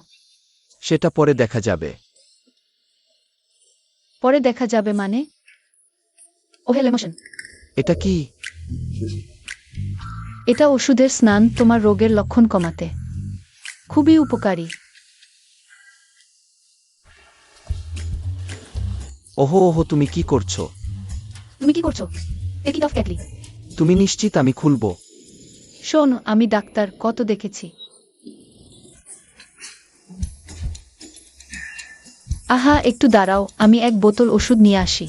সেটা পরে দেখা যাবে। পরে দেখা যাবে মানে? ওহেল এমোশন। এটা কি? এটা ওষুধের স্নান, তোমার রোগের লক্ষণ কমাতে খুবই উপকারী। ওহো ওহো, তুমি কি করছো? তুমি কি করছো? Take it off ক্যাটলি। তুমি নিশ্চিত আমি খুলবো? শোন, আমি ডাক্তার, কত দেখেছি। আহা, একটু দাঁড়াও, আমি এক বোতল ওষুধ নিয়ে আসি।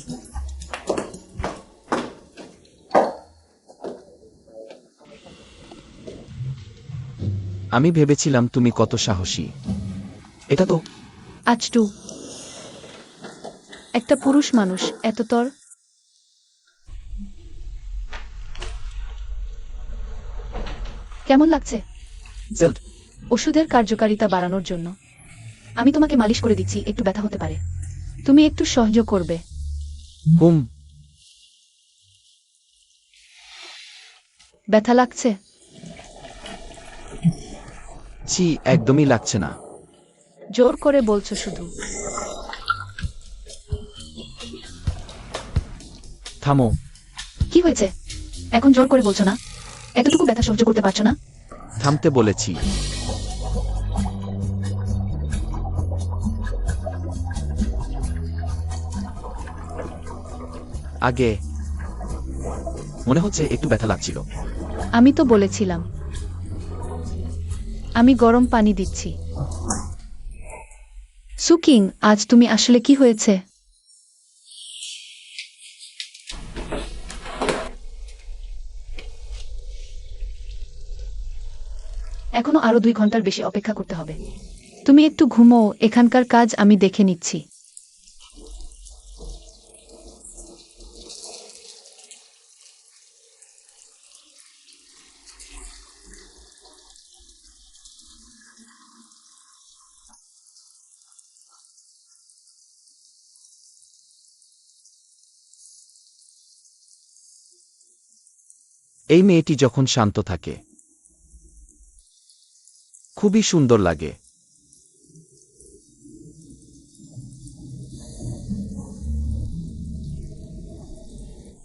আমি ভেবেছিলাম তুমি কত সাহসী। এটা তো আচটু একটা পুরুষ মানুষ এত তোর কেমন লাগছে? জেল্ট। ওষুধের কার্যকারিতা বাড়ানোর জন্য আমি তোমাকে মালিশ করে দিচ্ছি, একটু ব্যথা হতে পারে, তুমি একটু সহ্য করবে। হুম। ব্যথা লাগছে? ছি, একদমই লাগছে না। জোর করে বলছো শুধু। থামো। কি হয়েছে? এখন জোর করে বলছো না? এতটুকু ব্যথা সহ্য করতে পারছো না? থামতে বলেছি। আগে মনে হচ্ছে একটু ব্যথা লাগছিল। আমি তো বলেছিলাম। আমি গরম পানি দিচ্ছি। সুকিং, আজ তুমি আসলে কি হয়েছে? এখনো আরো 2 ঘন্টার বেশি অপেক্ষা করতে হবে। তুমি একটু ঘুমো, এখানকার কাজ আমি দেখে নিচ্ছি। এই মেয়েটি যখন শান্ত থাকে খুবই সুন্দর লাগে।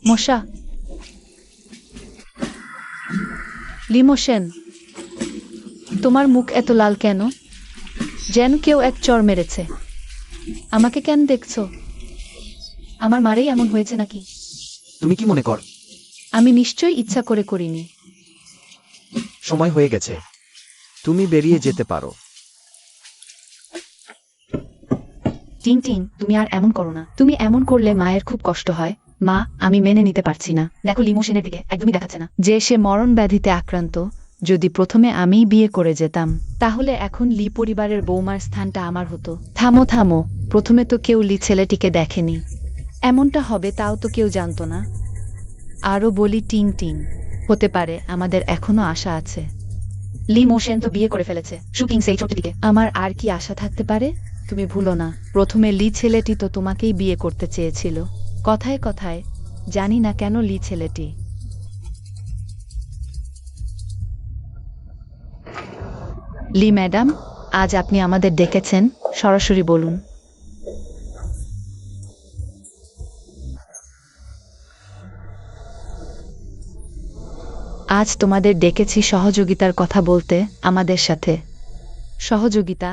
মশা। লিমোশন, তোমার মুখ এত লাল কেন? যেন কেউ এক চড় মেরেছে। আমাকে কেন দেখছো? আমার মারেই এমন হয়েছে নাকি? তুমি কি মনে কর? আমি নিশ্চয়ই ইচ্ছা করে করিনি। সময় হয়ে গেছে, তুমি বেরিয়ে যেতে পারো। টিং টিং, তুমি আর এমন করো না। তুমি এমন করলে মায়ের খুব কষ্ট হয়। মা, আমি মেনে নিতে পারছি না। দেখো লিমোশনের দিকে একদমই দেখাচ্ছে না যে সে মরণ ব্যাধিতে আক্রান্ত। যদি প্রথমে আমিই বিয়ে করে যেতাম তাহলে এখন লি পরিবারের বৌমার স্থানটা আমার হতো। থামো থামো, প্রথমে তো কেউ লি ছেলেটিকে দেখেনি। এমনটা হবে তাও তো কেউ জানতো না। আরও বলি টিং টিং, হতে পারে আমাদের এখনো আশা আছে। লি মোশেন তো বিয়ে করে ফেলেছে, শুকিং সেই ছোটটিকে। আমার আর কি আশা থাকতে পারে? তুমি ভুলো না, প্রথমে লি ছেলেটি তো তোমাকেই বিয়ে করতে চেয়েছিল। কথায় কথায়, জানি না কেন লি ছেলেটি। লি ম্যাডাম, আজ আপনি আমাদের ডেকেছেন, সরাসরি বলুন। আজ তোমাদের ডেকেছি সহযোগিতার কথা বলতে আমাদের সাথে। সহযোগিতা?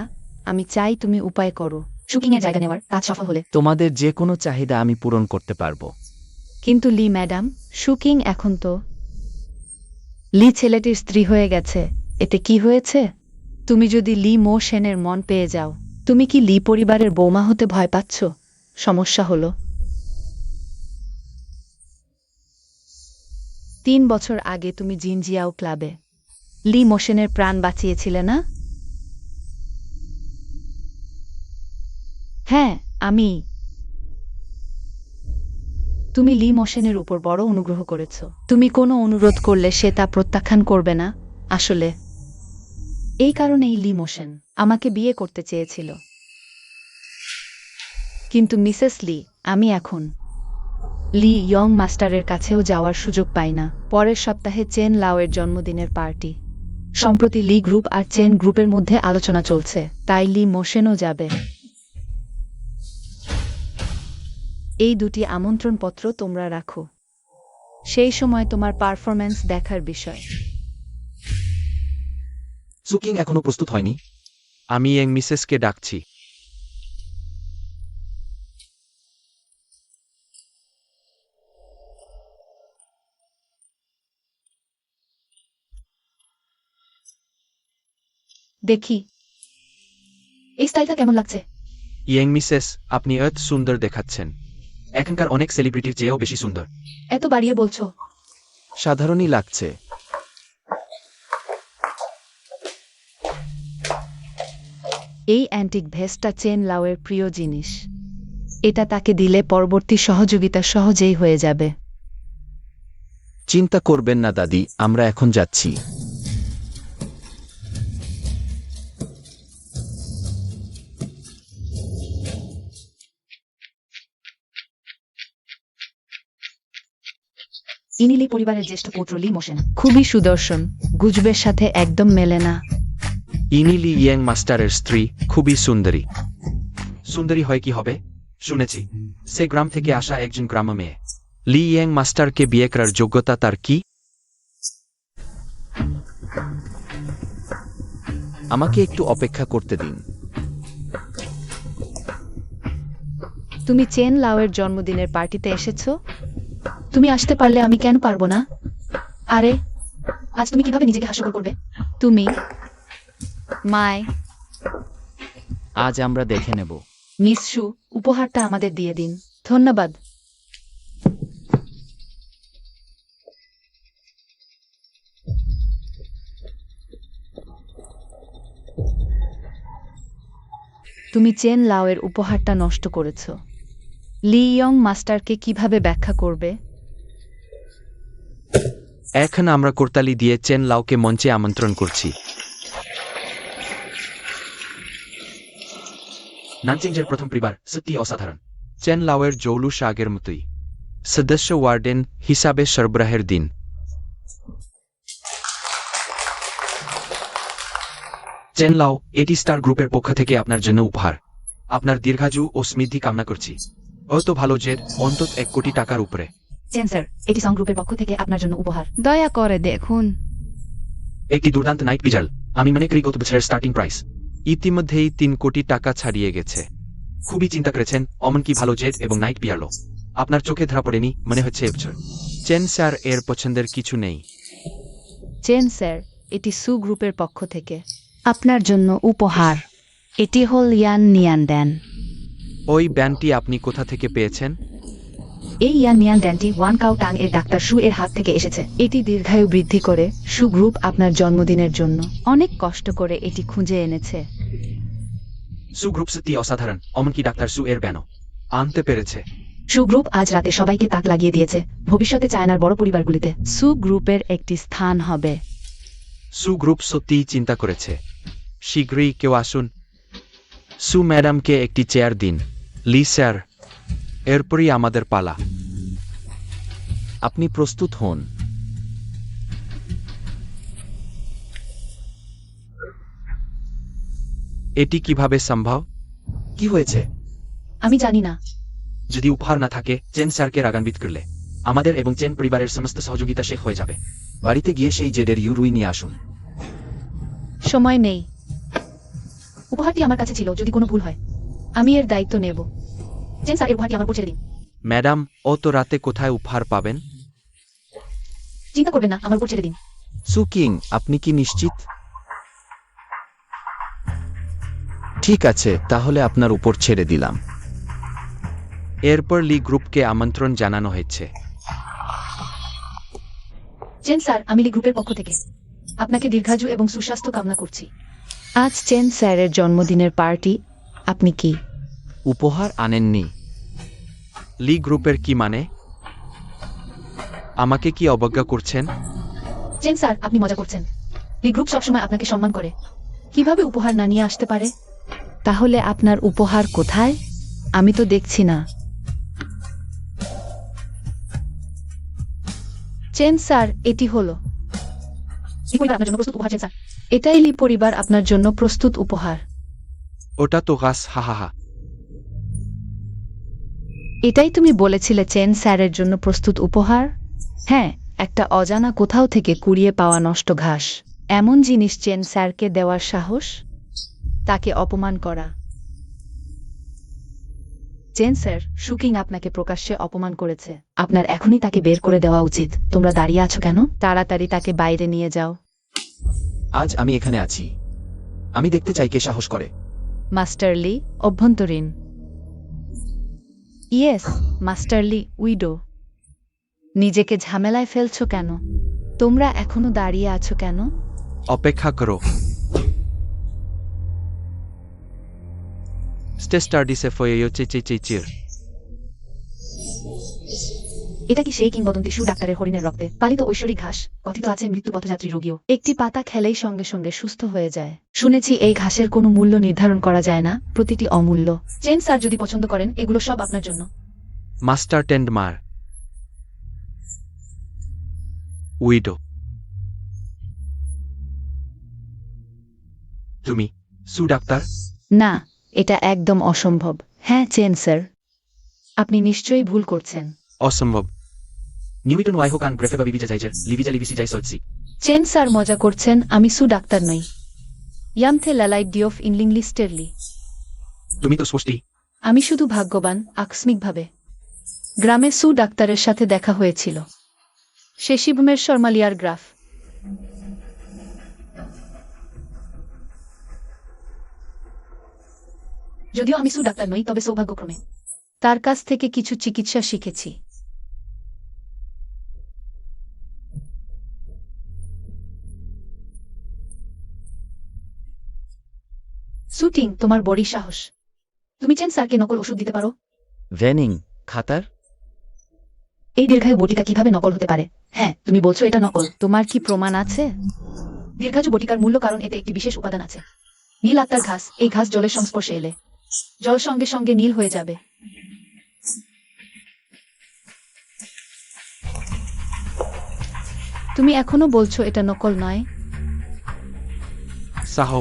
আমি চাই তুমি উপায় করো শুকিং এর জায়গা নেওয়ার কাজ সফল হলে। তোমাদের যে কোনো চাহিদা আমি পূরণ করতে পারবো। কিন্তু লি ম্যাডাম, শুকিং এখন তো লি ছেলেটির স্ত্রী হয়ে গেছে। এতে কি হয়েছে? তুমি যদি লি মো সেনের মন পেয়ে যাও, তুমি কি লি পরিবারের বৌমা হতে ভয় পাচ্ছ? সমস্যা হলো 3 বছর আগে তুমি জিনজিয়াও ক্লাবে লি মোশেনের প্রাণ বাঁচিয়েছিলে না? হ্যাঁ, আমি। তুমি লি মোশেনের উপর বড় অনুগ্রহ করেছ। তুমি কোনো অনুরোধ করলে সে তা প্রত্যাখ্যান করবে না। আসলে এই কারণেই লি মোশেন আমাকে বিয়ে করতে চেয়েছিল। কিন্তু মিসেস লি, আমি এখন লি ইয়ং মাস্টারের কাছেও যাওয়ার সুযোগ পাই না। পরের সপ্তাহে চেন লাওয়ের জন্মদিনের পার্টি। সম্প্রতি লি গ্রুপ আর চেন গ্রুপের মধ্যে আলোচনা চলছে, তাই লি মোশেনও যাবে। এই 2টি আমন্ত্রণপত্র তোমরা রাখো। সেই সময় তোমার পারফরম্যান্স দেখার বিষয়। সুকিং এখনো প্রস্তুত হয়নি। আমি ইয়ং মিসেসকে ডাকছি। দেখি এই স্টাইলটা কেমন লাগছে। ইয়ং মিসেস, আপনি এত সুন্দর দেখাচ্ছেন। এখানকার অনেক সেলিব্রিটির চেয়েও বেশি সুন্দর। এত বাড়িয়ে বলছো। সাধারণই লাগছে। এই অ্যান্টিক ভেস্টটা চেন লাউয়ের প্রিয় জিনিস। এটা তাকে দিলে পরবর্তী সহযোগিতা সহজেই হয়ে যাবে। চিন্তা করবেন না দাদি, আমরা এখন যাচ্ছি। ইনি লি পরিবারের জ্যেষ্ঠ পুত্র লি মোশেন। খুবই সুদর্শন, গুজবের সাথে একদম মেলে না। ইনি লি ইয়াং মাস্টারের স্ত্রী, খুবই সুন্দরী। সুন্দরী হয় কি হবে? শুনেছি সে গ্রাম থেকে আসা একজন গ্রাম্য মেয়ে। লি ইয়াং মাস্টারকে বিয়ে করার যোগ্যতা তার কি? আমাকে একটু অপেক্ষা করতে দিন। তুমি চেন লাউয়ের জন্মদিনের পার্টিতে এসেছো? তুমি আসতে পারলে আমি কেন পারবো না? আরে আজ তুমি কিভাবে নিজেকে হাস্যকর করবে? তুমি মায় আজ আমরা দেখে নেব। মিস শু, উপহারটা আমাদের দিয়ে দিন। ধন্যবাদ। তুমি চেন লাউয়ের উপহারটা নষ্ট করেছ। লি ইয়ং মাস্টারকে কিভাবে ব্যাখ্যা করবে? এখন আমরা করতালি দিয়ে চেন লাউকে মঞ্চে আমন্ত্রণ করছি। নানচিংয়ের প্রথম পরিবার সত্যি অসাধারণ। চেন লাউয়ের জৌলুস আগের মতোই। সদস্য ওয়ার্ডেন হিসাবে সরবরাহের দিন। চেন লাউ, এটি স্টার গ্রুপের পক্ষ থেকে আপনার জন্য উপহার। আপনার দীর্ঘায়ু ও সমৃদ্ধি কামনা করছি। অত ভালো যে অন্তত 1 কোটি টাকার উপরে। চেন স্যার, এটি সং গ্রুপের পক্ষ থেকে আপনার জন্য উপহার। দয়া করে দেখুন। একটি দুর্দান্ত নাইট পিজাল। আমি মনে করি গত বছরের স্টার্টিং প্রাইস ইতিমধ্যেই 3 কোটি টাকা ছাড়িয়ে গেছে। খুবই চিন্তা করেছেন, অমন কি ভালো জেট এবং নাইট পিয়ালো। আপনার চোখে ধরা পড়েনি মনে হচ্ছে এবছর। চেন স্যার, এর পছন্দের কিছু নেই। চেন স্যার, এটি সু গ্রুপের পক্ষ থেকে আপনার জন্য উপহার। এটি হল ইয়ান নিয়ান ড্যান। ওই ব্যান্ডটি আপনি কোথা থেকে পেয়েছেন? এই ইয়ান নিয়ান ড্যানটি ওয়ান কাউ টাং এর ডাক্তার শু এর হাত থেকে এসেছে। এটি দীর্ঘায়ু বৃদ্ধি করে শু গ্রুপ আপনার জন্মদিনের জন্য অনেক কষ্ট করে এটি খুঁজে এনেছে। সু গ্রুপ সত্যি অসাধারণ। অমন কি ডাক্তার সু এর ব্যানো আনতে পেরেছে। সু গ্রুপ আজ রাতে সবাইকে তাক লাগিয়ে দিয়েছে। ভবিষ্যতে চায়নার বড় পরিবারগুলিতে সু গ্রুপের একটি স্থান হবে। সু গ্রুপ সত্যিই চিন্তা করেছে। শীঘ্রই কেউ আসুন। সু ম্যাডামকে একটি চেয়ার দিন। লি স্যার, এরপরই আমাদের পালা। আপনি প্রস্তুত হন। এটি কিভাবে সম্ভব? কি হয়েছে? আমি জানি না। যদি উপহার না থাকে, চেন স্যারকে রাগান্বিত করলে আমাদের এবং চেন পরিবারের সমস্ত সহযোগিতা শেষ হয়ে যাবে। বাড়িতে গিয়ে সেই জেডের ইউরুই নিয়ে আসুন। সময় নেই। উপহারটি আমার কাছে ছিল। যদি কোনো ভুল হয় আমি এর দায়িত্ব নেব। চেন স্যার, এর উপহারটি আমার উপর ছেড়ে দিন। ম্যাডাম, অত রাতে কোথায় উপহার পাবেন? চিন্তা করবেন না, আমার উপর ছেড়ে দিন। সু কিং, আপনি কি নিশ্চিত? ঠিক আছে, তাহলে আপনার উপর ছেড়ে দিলাম। এরপর লি গ্রুপকে আমন্ত্রণ জানানো হয়েছে। চেন স্যার, আমি লি গ্রুপের পক্ষ থেকে আপনাকে দীর্ঘায়ু এবং সুস্বাস্থ্য কামনা করছি। আজ চেন স্যারের জন্মদিনের পার্টি। আপনি কি উপহার আনেননি? লি গ্রুপের কি মানে? আমাকে কি অবজ্ঞা করছেন? চেন স্যার, আপনি মজা করছেন। লি গ্রুপ সবসময় আপনাকে সম্মান করে। কিভাবে উপহার না নিয়ে আসতে পারে? তাহলে আপনার উপহার কোথায়? আমি তো দেখছি না। চেন স্যার, এটি হলো লি পরিবার আপনার জন্য প্রস্তুত উপহার। চেন স্যার, এটাই লি পরিবার আপনার জন্য প্রস্তুত উপহার। ওটা তো গাছ, হাহাহা। এটাই তুমি বলেছিলে চেন স্যারের জন্য প্রস্তুত উপহার? হ্যাঁ, একটা অজানা কোথাও থেকে কুড়িয়ে পাওয়া নষ্ট ঘাস। এমন জিনিস চেন স্যারকে দেওয়ার সাহস? তাকে অপমান করা। চেন স্যার, শুকিং আপনাকে প্রকাশ্যে অপমান করেছে। আপনার এখনই তাকে বের করে দেওয়া উচিত। তোমরা দাঁড়িয়ে আছো কেন? তাড়াতাড়ি তাকে বাইরে নিয়ে যাও। আজ আমি এখানে আছি। আমি দেখতে চাই কে সাহস করে। মাস্টার লি, অভ্যন্তরীণ। ইয়েস, মাস্টার লি উইডো। নিজেকে ঝামেলায় ফেলছো কেন? তোমরা এখনো দাঁড়িয়ে আছো কেন? অপেক্ষা করো। Stestar disse foi eu চির। এটা কি সেই কিংবদন্তি সু ডাক্তারের হরিণের রক্তে পালিত ঐশ্বরিক ঘাস? কথিত আছে মৃত্যু পথযাত্রী রোগীও একটি পাতা খেলেই সঙ্গে সঙ্গে সুস্থ হয়ে যায়। শুনেছি এই ঘাসের কোনো মূল্য নির্ধারণ করা যায় না, প্রতিটি অমূল্য। চেন স্যার যদি পছন্দ করেন এগুলো সব আপনার জন্য। মাস্টার টেন্ড মার উইডো। তুমি সু ডাক্তার? না, এটা একদম অসম্ভব। হ্যাঁ চেন স্যার, আপনি নিশ্চয়ই ভুল করছেন। অসম্ভব। নিউটন ওয়াইহোকান ব্রেফে বা বিবিজা যাইজের লিভিজা লিভিসি যাই সলসি। চেন স্যার মজা করছেন, আমি সু ডাক্তার নই। ইয়ামথে লালাইট ডিওফ ইনলিংলি স্টেরলি। তুমি তো স্পষ্টি। আমি শুধু ভাগ্যবান আকস্মিকভাবে গ্রামে সু ডাক্তারের সাথে দেখা হয়েছিল। সে শিবমের শর্মালিয়ার গ্রাফ। যদিও আমি সু ডাক্তার নই, তবে সৌভাগ্যক্রমে তার কাছ থেকে কিছু চিকিৎসা শিখেছি। শুটিং তোমার বড়ি সাহস। তুমি চেন স্যারকে নকল ওষুধ দিতে পারো? ভ্যানিং খাতার? এই দীর্ঘায়ু বটিকা কিভাবে নকল হতে পারে? হ্যাঁ, তুমি বলছো এটা নকল। তোমার কি প্রমাণ আছে? দীর্ঘায়ু বটিকার মূল্য, কারণ এতে একটি বিশেষ উপাদান আছে, নীল আত্মার ঘাস। এই ঘাস জলের সংস্পর্শে এলে জল সঙ্গে সঙ্গে নীল হয়ে যাবে। তুমি এখনো বলছো এটা নকল নয়? সাহ,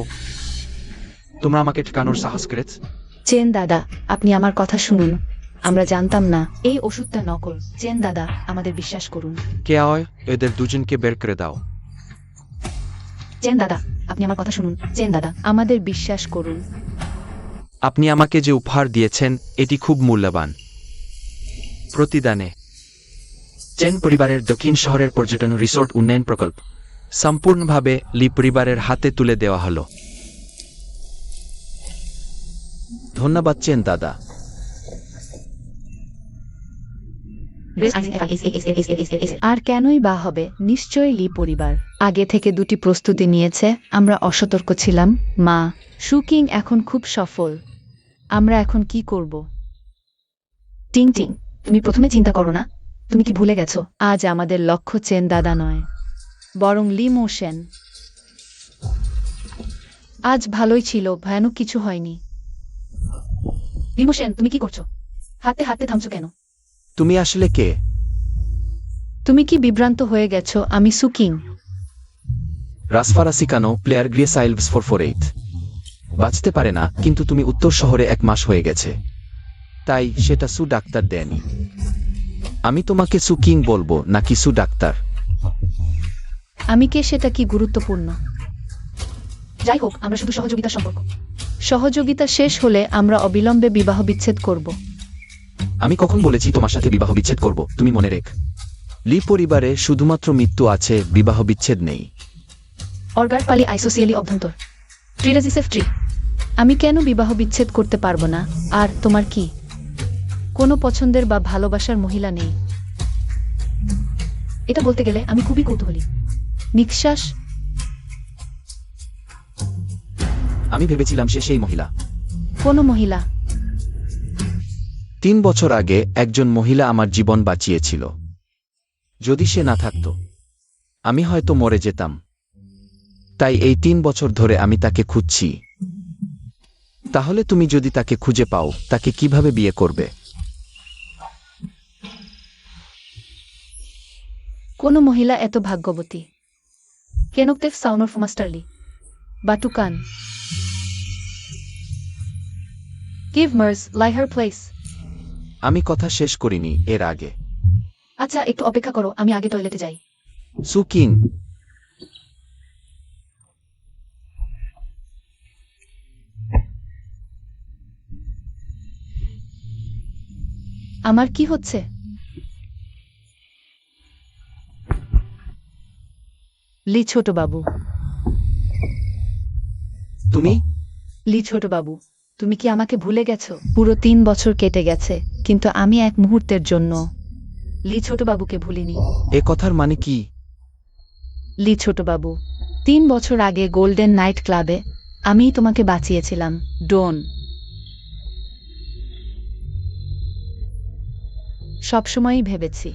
তোমরা আমাকে ঠেকানোর সাহস করেছ? চেন দাদা, আপনি আমার কথা শুনুন। আমরা জানতাম না এই ওষুধটা নকল। চেন দাদা, আমাদের বিশ্বাস করুন। কে হয়? এদের দুজনকে বের করে দাও। চেন দাদা, আপনি আমার কথা শুনুন। চেন দাদা, আমাদের বিশ্বাস করুন। আপনি আমাকে যে উপহার দিয়েছেন এটি খুব মূল্যবান। প্রতিদানে চেন পরিবারের দক্ষিণ শহরের পর্যটন রিসোর্ট উন্নয়ন প্রকল্প সম্পূর্ণভাবে লি পরিবারের হাতে তুলে দেওয়া হলো। ধন্যবাদ চেন দাদা। আর কেনই বা হবে? নিশ্চয়ই লি পরিবার আগে থেকে দুটি প্রস্তুতি নিয়েছে। আমরা অসতর্ক ছিলাম। মা, শুকিং এখন খুব সফল। আমরা এখন কি করব? টিং টিং, তুমি প্রথমে চিন্তা করো না। তুমি কি ভুলে গেছো আজ আমাদের লক্ষ্য চেন দাদা নয়, বরং লি মোশন। আজ ভালোই ছিল, ভয়ানক কিছু হয়নি। লি মোশন, তুমি কি করছো? হাঁটতে হাঁটতে থামছো কেন? তুমি আসলে কে? তুমি কি বিভ্রান্ত হয়ে গেছো? আমি সুকিং। রাসফারাসিকানো প্লেয়ার গ্রিয়েসাইলভস 448 বাঁচতে পারে না, কিন্তু তুমি উত্তর শহরে 1 মাস হয়ে গেছে, তাই সেটা সু ডাক্তার দেয়নি। আমি তোমাকে সু কিং বলবো নাকি সু ডাক্তার? আমি কে সেটা কি গুরুত্বপূর্ণ? যাই হোক, আমরা শুধু সহযোগিতার সম্পর্ক। সহযোগিতা শেষ হলে আমরা অবিলম্বে বিবাহ বিচ্ছেদ করব। আমি কখন বলেছি তোমার সাথে বিবাহ বিচ্ছেদ করব? তুমি মনে রেখ, লি পরিবারে শুধুমাত্র মৃত্যু আছে, বিবাহ বিচ্ছেদ নেই। অর্গার পালি আইসোসিয়ালি অভ্যন্তর ট্রিরাজিসেফ ট্রি। আমি কেন বিবাহ বিচ্ছেদ করতে পারবো না? আর তোমার কি কোনো পছন্দের বা ভালোবাসার মহিলা নেই? এটা বলতে গেলে আমি খুবই কৌতূহলী। নিঃশ্বাস। আমি ভেবেছিলাম সে সেই মহিলা। কোনো মহিলা? 3 বছর আগে একজন মহিলা আমার জীবন বাঁচিয়েছিল। যদি সে না থাকতো, আমি হয়তো মরে যেতাম। তাই এই 3 বছর ধরে আমি তাকে খুঁজছি। তাহলে তুমি যদি তাকে খুঁজে পাও, তাকে কিভাবে বিয়ে করবে? কোনো মহিলা এত ভাগ্যবতী? কেনকতেফ সাউনর ফুমাস্টারলি বাটুকান গিভ মার্স লাই হার প্লেস। আমি কথা শেষ করিনি এর আগে। আচ্ছা, একটু অপেক্ষা করো, আমি আগে টয়লেটে যাই। সু কিং, আমার কি হচ্ছে? লি ছোট বাবু। তুমি? লি ছোট বাবু, তুমি কি আমাকে ভুলে গেছো? পুরো 3 বছর কেটে গেছে, কিন্তু আমি এক মুহূর্তের জন্য লি ছোট বাবুকে ভুলিনি। এ কথার মানে কি? লি ছোট বাবু, 3 বছর আগে গোল্ডেন নাইট ক্লাবে আমিই তোমাকে বাঁচিয়েছিলাম। ডোন, সবসময়ই ভেবেছি।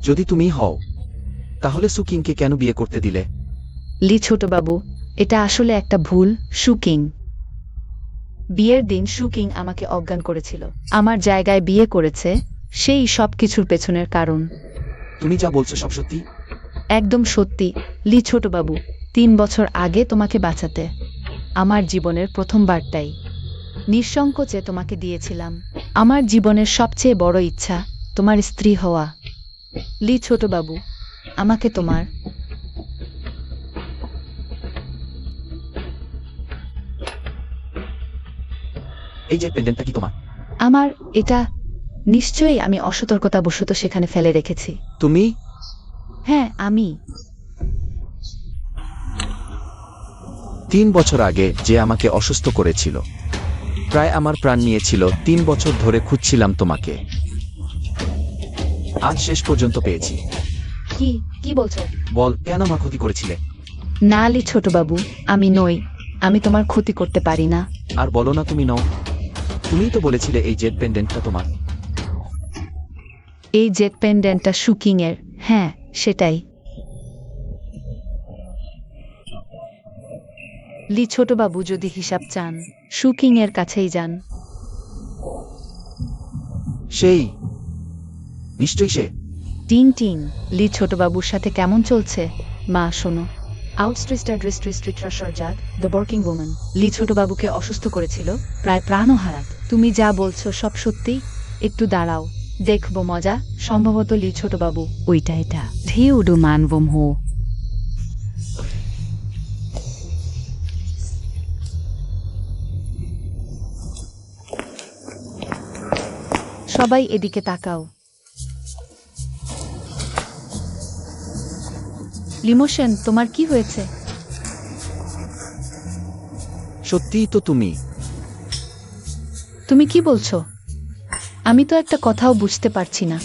যদি তুমি হও তাহলে সুকিংকে কেন বিয়ে করতে দিলে? লি ছোটবাবু, এটা আসলে একটা ভুল। সুকিং বিয়ের দিন সুকিং আমাকে অজ্ঞান করেছিল, আমার জায়গায় বিয়ে করেছে, সেই সব কিছুর পেছনের কারণ। তুমি যা বলছো সব সত্যি? একদম সত্যি লি ছোটবাবু। 3 বছর আগে তোমাকে বাঁচাতে আমার জীবনের প্রথমবারটাই নিঃসংকোচে তোমাকে দিয়েছিলাম। আমার জীবনের সবচেয়ে বড় ইচ্ছা তোমার স্ত্রী হওয়া। লি ছোটবাবু, আমাকে তোমার এই যে পেন্ডেন্টটা কি তোমার? আমার এটা নিশ্চয়ই আমি অসতর্কতাবশত সেখানে ফেলে রেখেছি। তুমি? হ্যাঁ, আমি। 3 বছর আগে যে আমাকে অসুস্থ করেছিল, প্রায় আমার প্রাণ নিয়েছিল, 3 বছর ধরে খুঁজছিলাম তোমাকে, আজ শেষ পর্যন্ত পেয়েছি। কি কি বলছো? বল, কেন আমার ক্ষতি করেছিলে? না লি ছোটবাবু, আমি নই। আমি তোমার ক্ষতি করতে পারি না। আর বলো না তুমি নও। তুমিই তো বলেছিলে এই জেড পেন্ডেন্টটা তোমার। এই জেট পেন্ডেন্টটা সুকিং এর। হ্যাঁ, সেটাই। লি ছোটবাবু, যদি হিসাব চান সুকিং এর কাছেই যান। সেই নিশ্চয়ই সে। টিং টিং, লি ছোটবাবুর সাথে কেমন চলছে? মা শোনো, আউটস্ট্রিস্টার দ্য ওয়ার্কিং ওম্যান লি ছোটবাবুকে অসুস্থ করেছিল, প্রায় প্রাণও হারাত। তুমি যা বলছো সব সত্যি? একটু দাঁড়াও, দেখবো মজা। সম্ভবত লি ছোটবাবু ওইটা এটা ধেউডু মানবম হো। সবাই এদিকে তাকাও। লিমোশন, তোমার কি হয়েছে? সত্যিই তো তুমি। তুমি কি বলছো? আমি তো একটা কথাও বুঝতে পারছি না।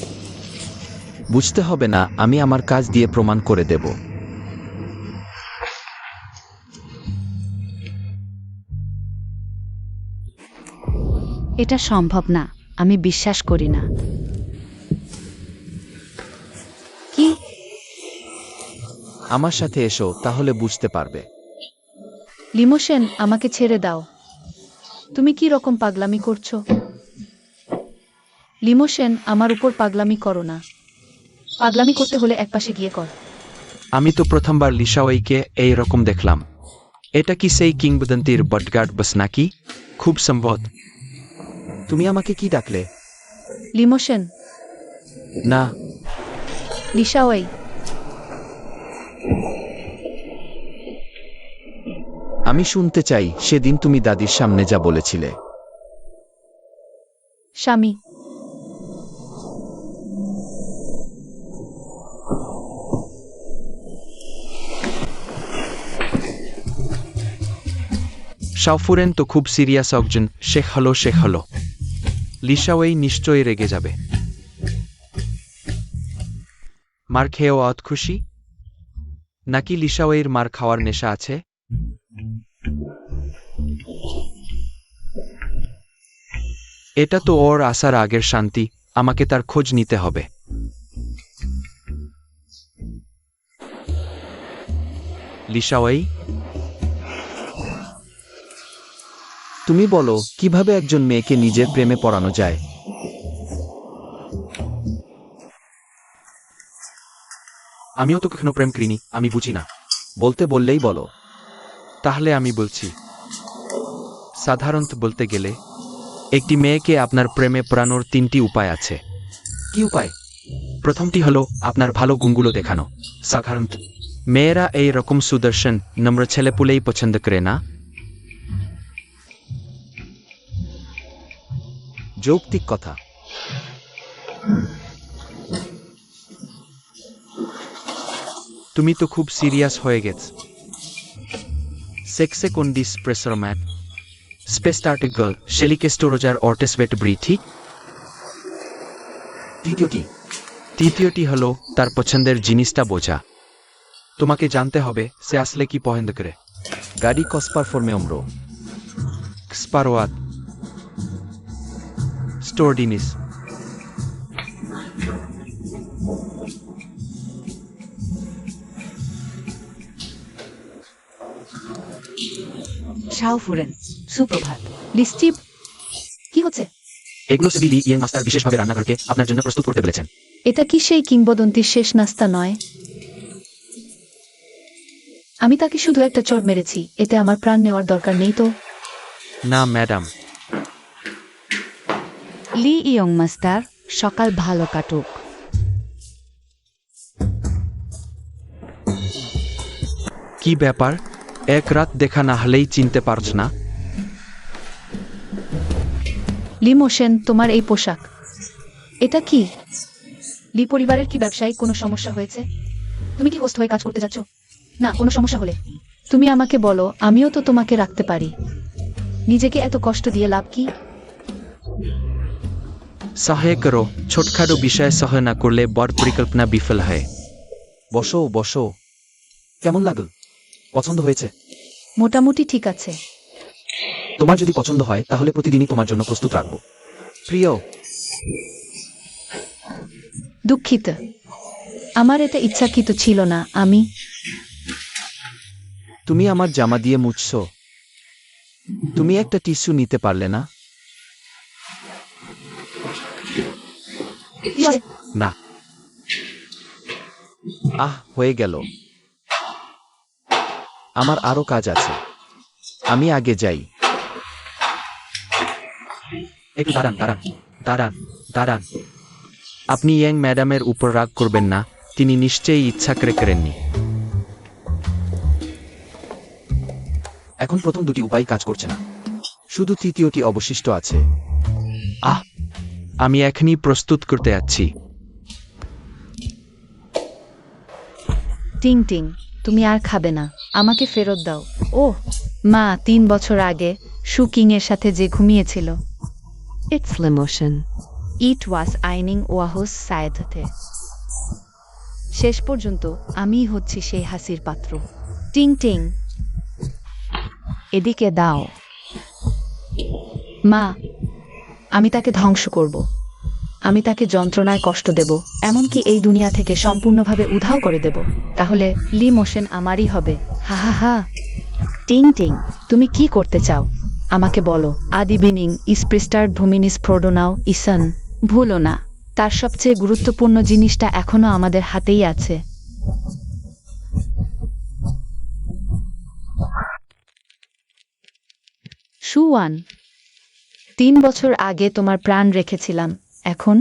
বুঝতে হবে না, আমি আমার কাজ দিয়ে প্রমাণ করে দেব। এটা সম্ভব না, আমি বিশ্বাস করি না। কি? আমার সাথে এসো, তাহলে বুঝতে পারবে। লিমোশন, আমাকে ছেড়ে দাও। তুমি কি রকম পাগলামি করছো? লিমোশন, আমার উপর পাগলামি করো না। পাগলামি করতে হলে একপাশে গিয়ে কর। আমি তো প্রথমবার লিশাওয়াইকে এই রকম দেখলাম। এটা কি সেই কিংবদন্তির বডগার্ড বাস নাকি? খুব সম্ভব। তুমি আমাকে কি ডাকলে? লিমোশন, না। লিশাওয়াই। আমি শুনতে চাই সেদিন তুমি দাদির সামনে যা বলেছিলে। স্বামী। শাওফুরেন তো খুব সিরিয়াস একজন। শেখ হলো। লিশাওয়াই নিশ্চয়ই রেগে যাবে। মার খেয়েও অত খুশি নাকি লিশাওয়াইয়ের মার খাওয়ার নেশা আছে? এটা তো ওর আসার আগের শান্তি। আমাকে তার খোঁজ নিতে হবে। লিশাওয়াই, তুমি বলো কিভাবে একজন মেয়েকে নিজের প্রেমে পড়ানো যায়? আমিও তো কখনো প্রেম করিনি, আমি বুঝি না। বলতে বললেই বলো। তাহলে আমি বলছি। সাধারণত বলতে গেলে একটি মেয়েকে আপনার প্রেমে পড়ানোর 3টি উপায় আছে। কি উপায়? প্রথমটি হলো আপনার ভালো গুণগুলো দেখানো। সাধারণত মেয়েরা এই রকম সুদর্শন নম্র ছেলেপুলেই পছন্দ করে না। যৌক্তিক কথা। তুমি তো খুব সিরিয়াস হয়ে গেছ। সেক্সে কোন ডিস প্রেসার ম্যাট স্পেস আর্টিকল শেলিকে স্টোরোজার অর্টেসবেট ব্রি, ঠিক? দ্বিতীয়টি? তৃতীয়টি হলো তার পছন্দের জিনিসটা বোঝা। তোমাকে জানতে হবে সে আসলে কি পছন্দ করে। গাড়ি কসপার ফর্মে অম্র। স্পারোয়াত এক্সট্রাঅর্ডিনিস। শাওফুরেন, সুপ্রভাত। লিস্টি, কি হচ্ছে? এগুলো সেবি লি ইয়েং মাস্টার বিশেষভাবে রান্নাঘরকে আপনার জন্য প্রস্তুত করতে বলেছেন। এটা কি সেই কিংবদন্তির শেষ নাস্তা নয়? আমি তাকে শুধু একটা চড় মেরেছি, এতে আমার প্রাণ নেওয়ার দরকার নেই তো। না ম্যাডাম। লি ইয়ং মাস্টার, সকাল ভালো কাটুক। কি ব্যাপার? এক রাত দেখা না হলেই চিনতে পারছ না? লি মোশেন, তোমার এই পোশাক, এটা কি? লি পরিবারের কি ব্যবসায়িক কোনো সমস্যা হয়েছে? তুমি কি হোস্ট হয়ে কাজ করতে যাচ্ছ? না, কোনো সমস্যা হলে তুমি আমাকে বলো, আমিও তো তোমাকে রাখতে পারি। নিজেকে এত কষ্ট দিয়ে লাভ কি? সহায় করো, ছোটখাটো বিষয়ে সহায় না করলে বড় পরিকল্পনা বিফল হয়। বসো বসো। কেমন লাগল? পছন্দ হয়েছে? মোটামুটি ঠিক আছে। তোমার যদি পছন্দ হয় তাহলে প্রতিদিনই তোমার জন্য প্রস্তুত রাখবো। প্রিয়, দুঃখিত, আমার এটা ইচ্ছাকৃত ছিল না। তুমি আমার জামা দিয়ে মুছছো। তুমি একটা টিস্যু নিতে পারলে না? না। হয়ে গেল। আমার আরো কাজ আছে, আমি আগে যাই। একটু দাঁড়ান দাঁড়ান দাঁড়ান দাঁড়ান। আপনি ইয়াং ম্যাডামের উপর রাগ করবেন না, তিনি নিশ্চয়ই ইচ্ছা করে করেননি। এখন প্রথম দুটি উপায় কাজ করছে না, শুধু তৃতীয়টি অবশিষ্ট আছে। আমি এখনই প্রস্তুত করতে যাচ্ছি। টিং টিং, তুমি আর খাবে না, আমাকে ফেরত দাও। ওহ মা, 3 বছর আগে শুকিং এর সাথে যে ঘুমিয়েছিল। ইটস লিমোশন, ইট ওয়াজ আইনিং ওয়াহস সায়দতে। শেষ পর্যন্ত আমিই হচ্ছি সেই হাসির পাত্র। টিং টিং, এদিকে দাও। মা, আমি তাকে ধ্বংস করব। আমি তাকে যন্ত্রণায় কষ্ট দেব, এমনকি এই দুনিয়া থেকে সম্পূর্ণভাবে উধাও করে দেব। তাহলে লি মোশেন আমারই হবে। হা হা হা। টিং টিং, তুমি কি করতে চাও? আমাকে বলো। আদি বিনিং ইসপ্রিস্টার্ড ভূমিনিস প্রোডোনাও ইসন। ভুলো না, তার সবচেয়ে গুরুত্বপূর্ণ জিনিসটা এখনো আমাদের হাতেই আছে। সুয়ান, 3 বছর আগে তোমার প্রাণ রেখেছিলাম, এখন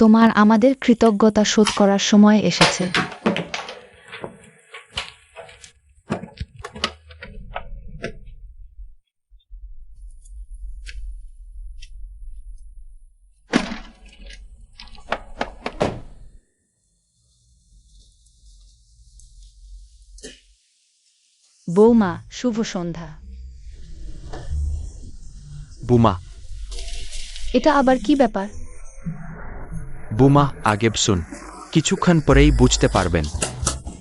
তোমার আমাদের কৃতজ্ঞতা শোধ করার সময় এসেছে। বৌমা, শুভ সন্ধ্যা। বুমা, এটা আবার কি ব্যাপার? বুমা, আগে শুন, কিছুক্ষণ পরেই বুঝতে পারবেন।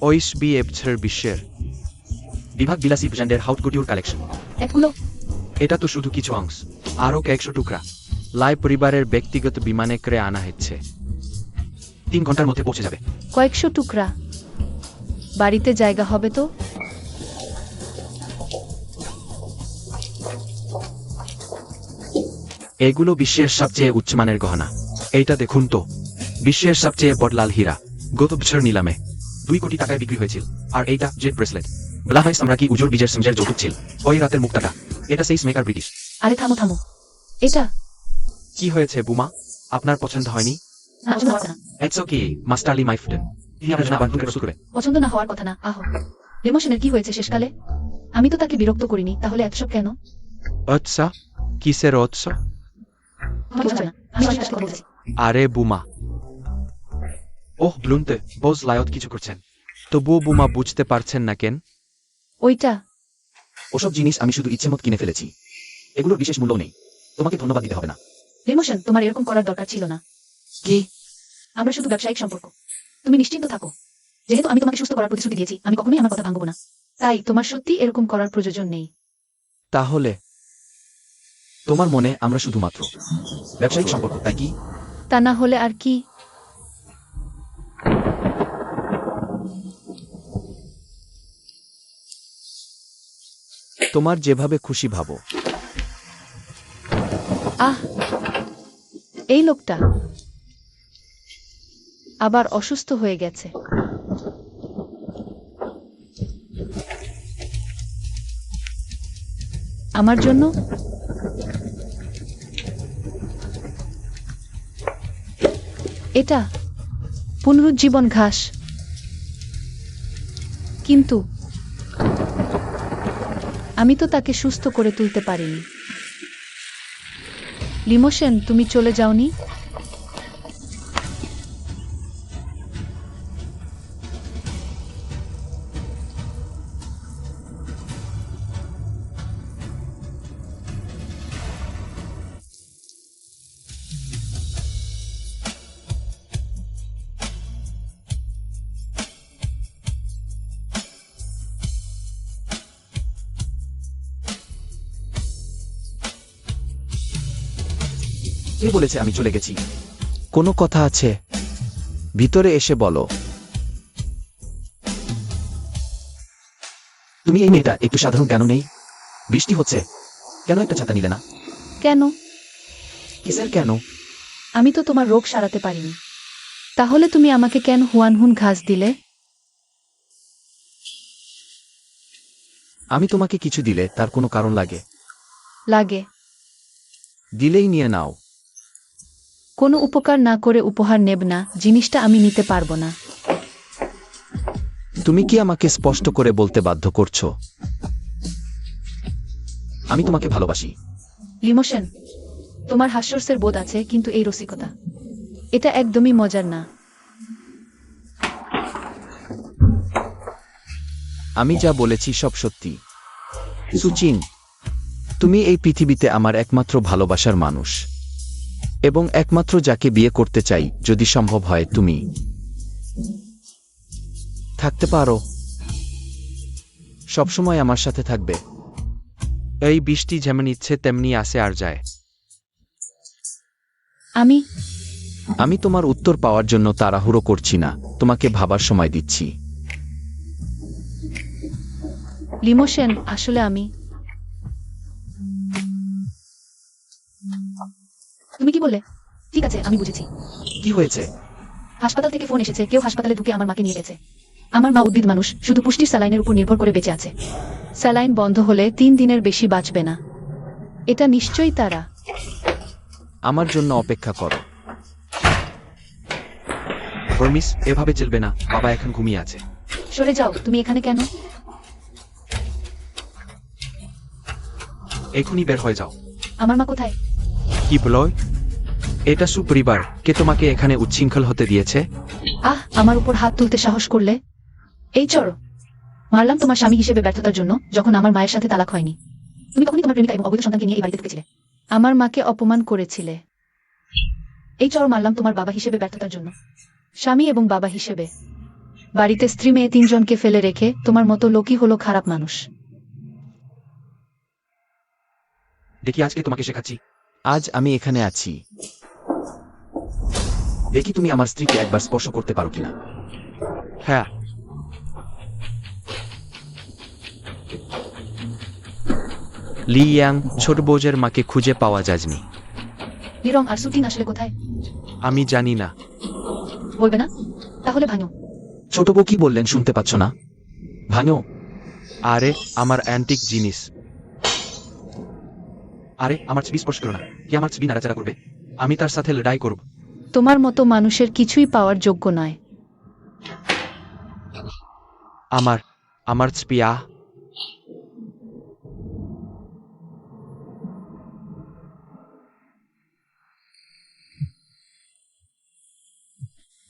ওইস বি এবছর বিশ্বের বিভাগ বিলাসী ব্র্যান্ডের হাউট কুটিউর কালেকশন। এগুলো এটা তো শুধু কিছু অংশ, আরও কয়েকশো টুকরা লাই পরিবারের ব্যক্তিগত বিমানে করে আনা হচ্ছে। 3 ঘন্টার মধ্যে পৌঁছে যাবে। কয়েকশো টুকরা? বাড়িতে জায়গা হবে তো? এগুলো বিশ্বের সবচেয়ে উচ্চমানের গহনা। এইটা দেখুন তো, বিশ্বের সবচেয়ে বড় লাল হীরা, গত বছর নিলামে 2 কোটি টাকায় বিক্রি হয়েছিল। আর এইটা জেড ব্রেসলেট, বলা হয় সম্রাজ্ঞী উজোর বিজয়ের সময়ের যৌতুক ছিল। ওই রাতের মুক্তাটা, এটা সেই মেকার ব্রিটিশ। আরে থামো থামো, এটা কি হয়েছে বুমা, আপনার পছন্দ হয়নি? না, পছন্দ হওয়ার কথা না। ইটস ওকে মাস্টারলি মাই ফ্রেন্ড, তিনি আপনার জন্য আবার নতুন প্রস্তুত করবে। পছন্দ না হওয়ার কথা না। আহো, রিমোশনের কি হয়েছে শেষকালে? আমি তো তাকে বিরক্ত করিনি, তাহলে এতসব কেন? আচ্ছা, কিসের অৎস? তোমাকে বোঝাবে না, আমি আমার সাথে কথা বলছি। আরে বুমা, ওহ ব্লুন্তে বোঝ লায়ত কিছু করছেন, তবুও বুমা বুঝতে পারছেন না কেন? ওইটা ওসব জিনিস আমি শুধু ইচ্ছেমত কিনে ফেলেছি, এগুলোর বিশেষ মূল্য নেই। তোমাকে ধন্যবাদ দিতে হবে না। রিমোশন, তোমার এরকম করার দরকার ছিল না। কি? আমরা শুধু ব্যবসায়িক সম্পর্ক। তুমি নিশ্চিন্ত থাকো, যেহেতু আমি তোমাকে সুস্থ করার প্রতিশ্রুতি দিয়েছি, আমি কখনোই আমার কথা ভাঙবো না। তাই তোমার সত্যি এরকম করার প্রয়োজন নেই। তাহলে তোমার মনে আমরা শুধুমাত্র ব্যবসায়িক সম্পর্ক, তাই কি? তা না হলে আর কি? তোমার যেভাবে খুশি ভাবো। আহ, এই লোকটা আবার অসুস্থ হয়ে গেছে। আমার জন্য? এটা পুনরুজ্জীবন ঘাস, কিন্তু আমি তো তাকে সুস্থ করে তুলতে পারিনি। লিমোশন, তুমি চলে যাওনি? কে বলেছে আমি চলে গেছি? কোনো কথা আছে? ভিতরে এসে বলো। তুমি এই মেয়েটা একটু সাধারণ কেন নেই? বৃষ্টি হচ্ছে, কেন একটা ছাতা নিলে না? কেন? কিসের কেন? আমি তো তোমার রোগ সারাতে পারিনি। তাহলে তুমি আমাকে কেন হুয়ানহুন ঘাস দিলে? আমি তোমাকে কিছু দিলে তার কোনো কারণ লাগে? লাগে। দিলেই নিয়ে নাও। কোনো উপকার না করে উপহার নেব না, জিনিসটা আমি নিতে পারবো না। তুমি কি আমাকে স্পষ্ট করে বলতে বাধ্য করছো? আমি তোমাকে ভালোবাসি। লিমোশন, তোমার হাস্যরসের বোধ আছে, কিন্তু এই রসিকতা, এটা একদমই মজার না। আমি যা বলেছি সব সত্যি। সুচিন, তুমি এই পৃথিবীতে আমার একমাত্র ভালোবাসার মানুষ, এবং একমাত্র যাকে বিয়ে করতে চাই, যদি সম্ভব হয় তুমি থাকতে পারো, সবসময় আমার সাথে থাকবে। এই বৃষ্টি যেমন ইচ্ছে তেমনি আসে আর যায়। আমি তোমার উত্তর পাওয়ার জন্য তাড়াহুড়ো করছি না, তোমাকে ভাবার সময় দিচ্ছি। লিমোশন, আসলে আমি। তুমি কি বললে? ঠিক আছে, আমি বুঝেছি। কি হয়েছে? হাসপাতাল থেকে ফোন এসেছে, কেউ হাসপাতালে ঢুকে আমার মাকে নিয়ে গেছে। আমার মা উদ্ভিদ মানুষ, শুধু পুষ্টির স্যালাইনের উপর নির্ভর করে বেঁচে আছে। স্যালাইন বন্ধ হলে 3 দিনের বেশি বাঁচবে না। এটা নিশ্চয়ই তারা। আমার জন্য অপেক্ষা করো। হরমিস, এভাবে চলবে না, বাবা এখন ঘুমিয়ে আছে। সরে যাও, তুমি এখানে কেন? এখনই বের হয়ে যাও। আমার মা কোথায়? কি বলো? এটা সুপরিবার, কে তোমাকে এখানে উচ্ছৃঙ্খল হতে দিয়েছে? আমার উপর হাত তুলতে সাহস করলে? এই চড় মারলাম তোমার স্বামী হিসেবে ব্যর্থতার জন্য, যখন আমার মায়ের সাথে তালাক হয়নি। তুমি কখনই তোমার প্রেমিকা এবং অবৈধ সন্তানকে নিয়ে এই বাড়িতে ঢুকেছিলে। আমার মাকে অপমান করেছিলে। এই চড় মারলাম তোমার বাবা হিসেবে ব্যর্থতার জন্য। স্বামী এবং বাবা হিসেবে বাড়িতে স্ত্রী মেয়ে 3 জনকে ফেলে রেখে তোমার মতো লোকই হলো খারাপ মানুষ। দেখি আজকে তোমাকে শেখাচ্ছি। আজ আমি এখানে আছি। দেখি তুমি আমার স্ত্রীকে একবার স্পর্শ করতে পারো কিনা। হ্যাঁ। লি ইয়াং, ছোট বৌজের মাকে খুঁজে পাওয়া যায়নি। লিরং আর সুটিন আসলে কোথায়? আমি জানি না। বলবে না? তাহলে ভাঙো। ছোট বউ কি বললেন শুনতে পাচ্ছ না? ভাঙো। আরে, আমার অ্যান্টিক জিনিস। আরে, আমার ছবি স্পর্শ করো না। কি আমার ছবি নাড়াচাড়া করবে? আমি তার সাথে লড়াই করব। তোমার মতো মানুষের কিছুই পাওয়ার যোগ্য নয়। আমার স্পিয়া।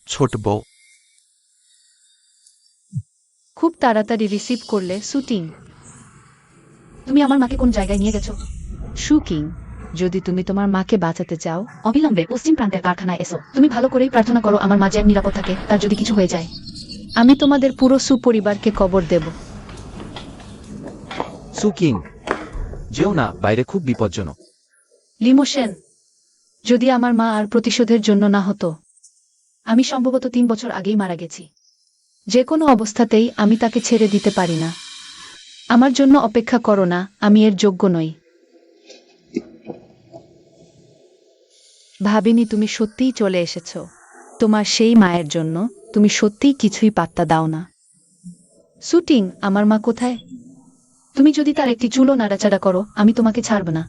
ছোট বউ। খুব তাড়াতাড়ি রিসিভ করলে সুটিং। তুমি আমার মাকে কোন জায়গায় নিয়ে গেছো? সুকিং, যদি তুমি তোমার মাকে বাঁচাতে চাও, অবিলম্বে পশ্চিম প্রান্তের কারখানায় এসো। তুমি ভালো করেই প্রার্থনা করো আমার মা যেন নিরাপদ থাকে, তার যদি কিছু হয়ে যায়। আমি তোমাদের পুরো সুপরিবারকে কবর দেব। সুকিং, যেও না, বাইরে খুব বিপজ্জনক। লিমো সেন, যদি আমার মা আর প্রতিশোধের জন্য না হতো, আমি সম্ভবত 3 বছর আগেই মারা গেছি। যে কোনো অবস্থাতেই আমি তাকে ছেড়ে দিতে পারি না। আমার জন্য অপেক্ষা করো না, আমি এর যোগ্য নই। ভাবিনি তুমি সত্যিই চলে এসেছ। তোমার সেই মায়ের জন্য তুমি সত্যিই কিছুই পাত্তা দাও না। শুটিং, আমার মা কোথায়? তুমি যদি তার একটি চুলও নাড়াচাড়া করো, আমি তোমাকে ছাড়ব না।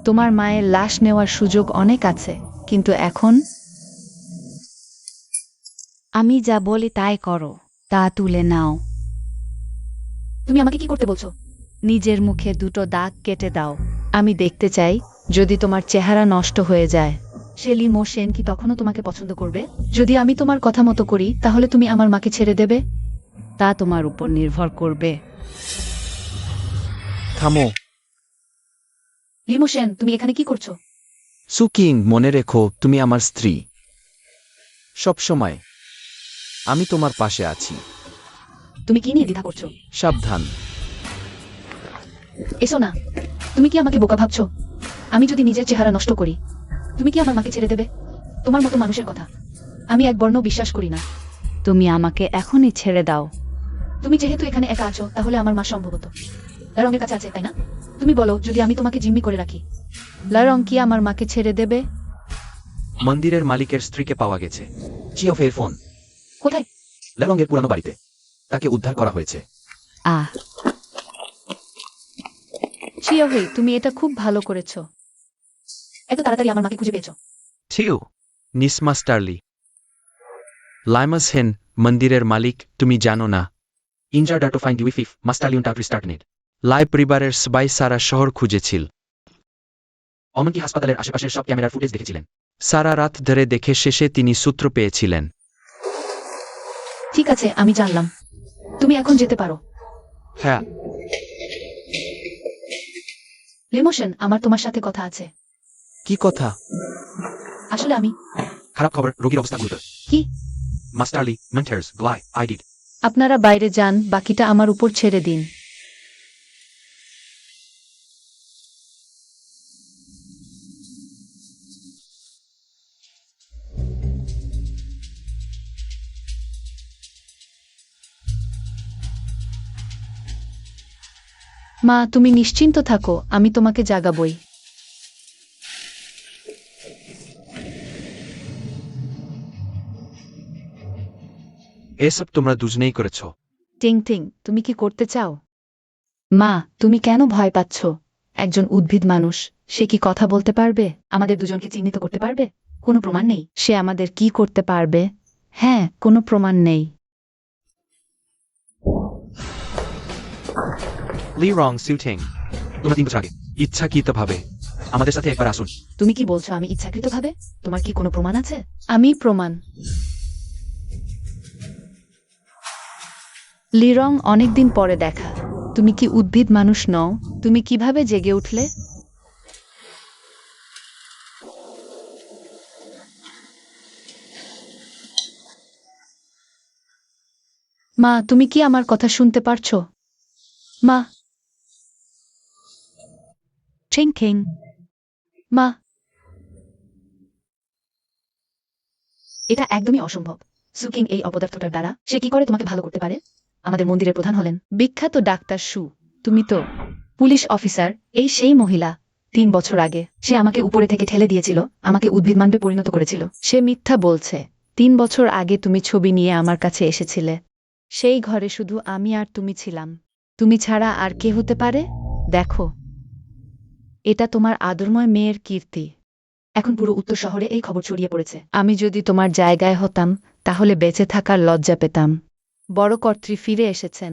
তোমার মায়ের লাশ নেওয়ার সুযোগ অনেক আছে, কিন্তু এখন আমি যা বলি তাই করো, তা তুলে নাও। তুমি আমাকে কি করতে বলছো? নিজের মুখে 2টো দাগ কেটে দাও। আমি দেখতে চাই, যদি তোমার চেহারা নষ্ট হয়ে যায়, সে লিমো সেন কি তখনও তোমাকে পছন্দ করবে? যদি আমি তোমার কথা মতো করি, তাহলে তুমি আমার মাকে ছেড়ে দেবে? তা তোমার উপর নির্ভর করবে। থামো। লিমো সেন, তুমি এখানে কি করছো? সুকিং, মনে রেখো তুমি আমার স্ত্রী। সব সময় আমি তোমার পাশে আছি। তুমি কি নিয়ে দ্বিধা করছো? সাবধান। এসো না। তুমি কি আমাকে বোকা ভাবছো? আমি যদি নিজের চেহারা নষ্ট করি, তুমি কি আমার মাকে ছেড়ে দেবে? তোমার মতো মানুষের কথা আমি এক বর্ণ বিশ্বাস করি না। তুমি আমাকে এখনই ছেড়ে দাও। তুমি যেহেতু এখানে একা আছো, তাহলে আমার মা সম্ভবত লারঙের কাছে আছে, তাই না? তুমি বলো, যদি আমি তোমাকে জিম্মি করে রাখি, লারং কি আমার মাকে ছেড়ে দেবে? মন্দিরের মালিকের স্ত্রীকে পাওয়া গেছে। চিওফের ফোন। কোথায়? লারঙের পুরানো বাড়িতে। তাকে উদ্ধার করা হয়েছে। আহ, চিওহে, তুমি এটা খুব ভালো করেছো। এত তাড়াতাড়ি আমার মাকে খুঁজে পেয়েছো। ঠিউ, নিসমা স্টার্লি। লাইমাস হেন, মন্দিরের মালিক, তুমি জানো না? ইনজার ডাটো ফাইন্ড উইফিফ মাস্টালিউন টাউট রিস্টার্ট নেট। লাই পরিবারের সবাই সারা শহর খুঁজেছিল। এমনকি হাসপাতালের আশেপাশের সব ক্যামেরার ফুটেজ দেখেছিলেন। সারা রাত ধরে দেখে শেষে তিনি সূত্র পেয়েছিলেন। ঠিক আছে, আমি জানলাম। তুমি এখন যেতে পারো। হ্যাঁ। লিমোশন, আমার তোমার সাথে কথা আছে। কি কথা? আসলে আমি খারাপ খবর, রোগীর অবস্থা গুরুতর। কি? মাস্টারলি মেন্টার্স গ্লাই আইডিড। আপনারা বাইরে যান, বাকিটা আমার উপর ছেড়ে দিন। মা, তুমি নিশ্চিন্ত থাকো, আমি তোমাকে জাগাবই। এসব তোমরা দুজনেই করেছ। টিং টিং, তুমি কি করতে চাও? মা, তুমি কেন ভয় পাচ্ছ? একজন উদ্ভিদ মানুষ, সে কি কথা বলতে পারবে? আমাদের দুজনকে চিহ্নিত করতে পারবে? কোনো প্রমাণ নেই। সে আমাদের কি করতে পারবে? হ্যাঁ, কোনো প্রমাণ নেই। লি রং সুটিং। তোমরা 3 বছর আগে ইচ্ছাকৃতভাবে। আমাদের সাথে একবার আসুন। তুমি কি বলছো আমি ইচ্ছাকৃতভাবে? তোমার কি কোনো প্রমাণ আছে? আমি প্রমাণ। লিরং, অনেকদিন পরে দেখা। তুমি কি উদ্ভিদ মানুষ নও? তুমি কিভাবে জেগে উঠলে? মা, তুমি কি আমার কথা শুনতে পারছো? মা, চিংকিং, মা। এটা একদমই অসম্ভব। সুকিং এই অপদার্থটার দ্বারা সে কি করে তোমাকে ভালো করতে পারে? আমাদের মন্দিরের প্রধান হলেন বিখ্যাত ডাক্তার সু। তুমি তো পুলিশ অফিসার। এই সেই মহিলা 3 বছর আগে সে আমাকে উপরে থেকে ঠেলে দিয়েছিল, আমাকে উদ্ভিদ মানবে পরিণত করেছিল। সে মিথ্যা বলছে। 3 বছর আগে তুমি ছবি নিয়ে আমার কাছে এসেছিলে। সেই ঘরে শুধু আমি আর তুমি ছিলাম। তুমি ছাড়া আর কে হতে পারে? দেখো, এটা তোমার আদরময় মেয়ের কীর্তি। এখন পুরো উত্তর শহরে এই খবর ছড়িয়ে পড়েছে। আমি যদি তোমার জায়গায় হতাম, তাহলে বেঁচে থাকার লজ্জা পেতাম। বড় কর্ত্রী ফিরে এসেছেন।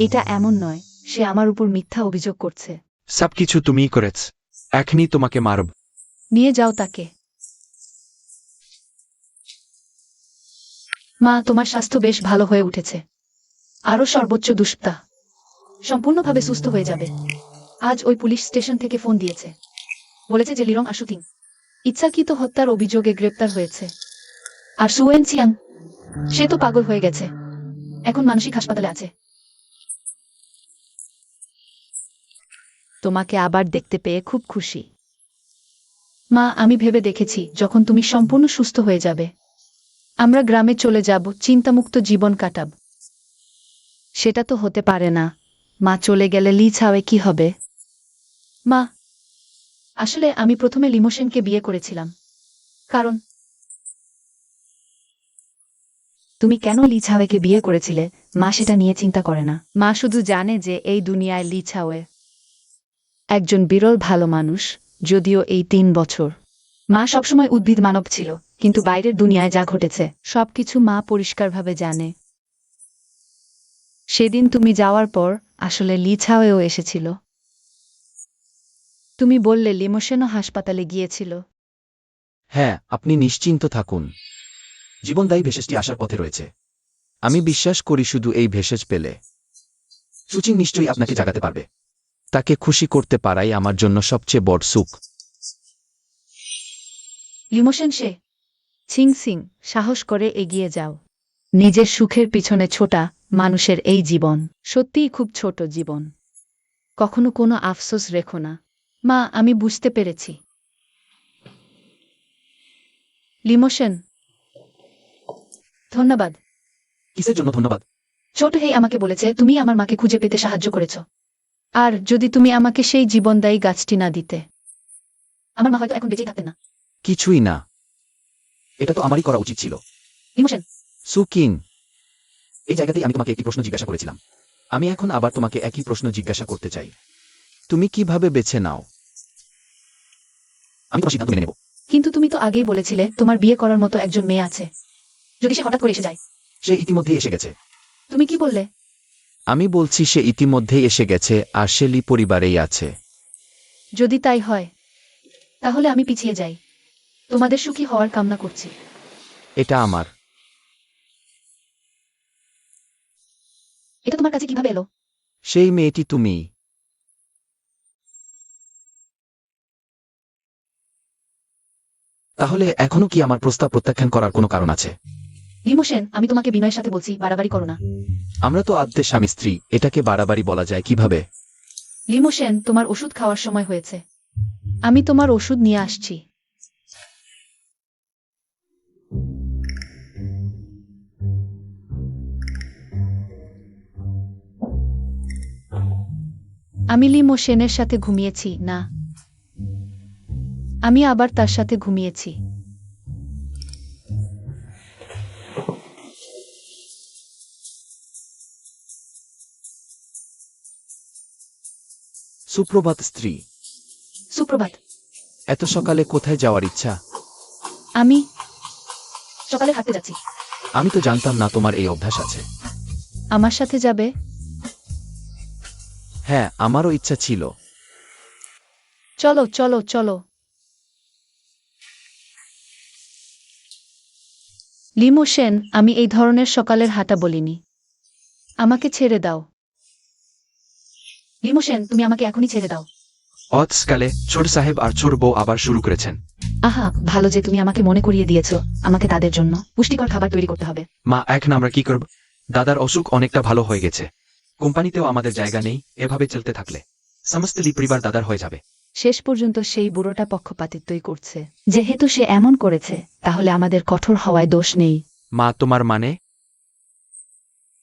এটা এমন নয়, সে আমার উপর মিথ্যা অভিযোগ করছে। সবকিছু তুমিই করেছ। এখনই তোমাকে মারব। নিয়ে যাও তাকে। মা, তোমার স্বাস্থ্য বেশ ভালো হয়ে উঠেছে। আরও সর্বোচ্চ দুষ্টা সম্পূর্ণভাবে সুস্থ হয়ে যাবে। আজ ওই পুলিশ স্টেশন থেকে ফোন দিয়েছে, বলেছে যে লিরং আশুতিং ইচ্ছাকৃত হত্যার অভিযোগে গ্রেপ্তার হয়েছে। আর সুয়েন চিয়াং, সে তো পাগল হয়ে গেছে, এখন মানসিক হাসপাতালে আছে। তোমাকে আবার দেখতে পেয়ে খুব খুশি। মা, আমি ভেবে দেখেছি যখন তুমি সম্পূর্ণ সুস্থ হয়ে যাবে আমরা গ্রামে চলে যাব, চিন্তামুক্ত জীবন কাটাব। সেটা তো হতে পারে না। মা চলে গেলে লি ছাওয়ে কি হবে? মা, আসলে আমি প্রথমে লিমোসেনকে বিয়ে করেছিলাম কারণ তুমি কেন লি ছাওয়েকে বিয়ে করেছিলে? মা সেটা নিয়ে চিন্তা করে না। মা শুধু জানে যে এই দুনিয়ায় লি ছাওয়ে একজন বিরল ভালো মানুষ, যদিও এই 3 বছর মা সবসময় উদ্ভিদ মানব ছিল, কিন্তু বাইরের দুনিয়ায় যা ঘটেছে সবকিছু মা পরিষ্কারভাবে জানে। সেদিন তুমি যাওয়ার পর আসলে লি ছাওয়েও এসেছিল। তুমি বললে লিমোসেনও হাসপাতালে গিয়েছিল। হ্যাঁ, আপনি নিশ্চিন্ত থাকুন। জীবনদায়ী ভেষজটি আসার পথে রয়েছে। আমি বিশ্বাস করি শুধু এই ভেষজ পেলে সুচিং নিশ্চয়ই আপনাকে জাগাতে পারবে। তাকে খুশি করতে পারাই আমার জন্য সবচেয়ে বড় সুখ। লিমোসেন সে ছিং সিং, সাহস করে এগিয়ে যাও। নিজের সুখের পিছনে ছোটা মানুষের এই জীবন সত্যিই খুব ছোট জীবন। কখনো কোনো আফসোস রেখো না। মা, আমি বুঝতে পেরেছি। লিমোসেন, ধন্যবাদ। কিসের জন্য ধন্যবাদ? ছোট হেই আমাকে বলেছে তুমি আমার মাকে খুঁজে পেতে সাহায্য করেছ, আর যদি তুমি আমাকে সেই জীবনদায়ী গাছটি না দিতে আমার মা হয়তো এখন বেঁচেই থাকতেন না। কিছুই না। এটা তো আমারই করা উচিত ছিল। লিমোসেন, সুকিং, এই জায়গাতেই আমি তোমাকে একটি প্রশ্ন জিজ্ঞাসা করেছিলাম। আমি এখন আবার তোমাকে একই প্রশ্ন জিজ্ঞাসা করতে চাই। তুমি কিভাবে বেছে নাও? আমি তোমার সিদ্ধান্ত মেনে নেব। কিন্তু তুমি তো আগেই বলেছিলে তোমার বিয়ে করার মতো একজন মেয়ে আছে, যদি সে হঠাৎ করে এসে যায়। সে ইতিমধ্যেই এসে গেছে। তুমি কি বললে? আমি বলছি সে ইতিমধ্যেই এসে গেছে আর সে লি পরিবারেই আছে। যদি তাই হয় তাহলে আমি পিছিয়ে যাই। তোমাদের সুখী হওয়ার কামনা করছি। এটা আমার। এটা তোমার কাছে কিভাবে এলো? সেই মেয়েটি তুমি। তাহলে এখনো কি আমার প্রস্তাব প্রত্যাখ্যান করার কোনো কারণ আছে? লিমোসেন, আমি তোমাকে বিনয়ের সাথে বলছি, বাড়াবাড়ি করো না। আমরা তো আদ্যে স্বামী স্ত্রী, এটাকে বাড়াবাড়ি বলা যায় কিভাবে? লিমোসেন, তোমার ওষুধ খাওয়ার সময় হয়েছে। আমি তোমার ওষুধ নিয়ে আসছি। আমি লিমোসেনের সাথে ঘুমিয়েছি না, আমি আবার তার সাথে ঘুমিয়েছি। সুপ্রভাত স্ত্রী। সুপ্রভাত। এত সকালে কোথায় যাওয়ার ইচ্ছা? আমি সকালে হাঁটতে যাচ্ছি। আমি তো জানতাম না তোমার এই অভ্যাস আছে। আমার সাথে যাবে? হ্যাঁ, আমারও ইচ্ছা ছিল। চলো চলো চলো। লিমোসেন, আমি এই ধরনের সকালের হাঁটা বলিনি। আমাকে ছেড়ে দাও। লিমোসেন, তুমি আমাকে এখনই ছেড়ে দাও। অতকালে ছোট সাহেব আর ছোট বউ আবার শুরু করেছেন। আহা, ভালো যে তুমি আমাকে মনে করিয়ে দিয়েছো আমাকে তাদের জন্য পুষ্টিকর খাবার তৈরি করতে হবে। মা, এখন আমরা কি করব? দাদার অসুখ অনেকটা ভালো হয়ে গেছে। কোম্পানিতেও আমাদের জায়গা নেই, এভাবে চলতে থাকলে সমস্ত লি পরিবার দাদার হয়ে যাবে। শেষ পর্যন্ত সেই বুড়োটা পক্ষপাতিত্বই করছে। যেহেতু সে এমন করেছে তাহলে আমাদের কঠোর হওয়ায় দোষ নেই। মা, তোমার মানে?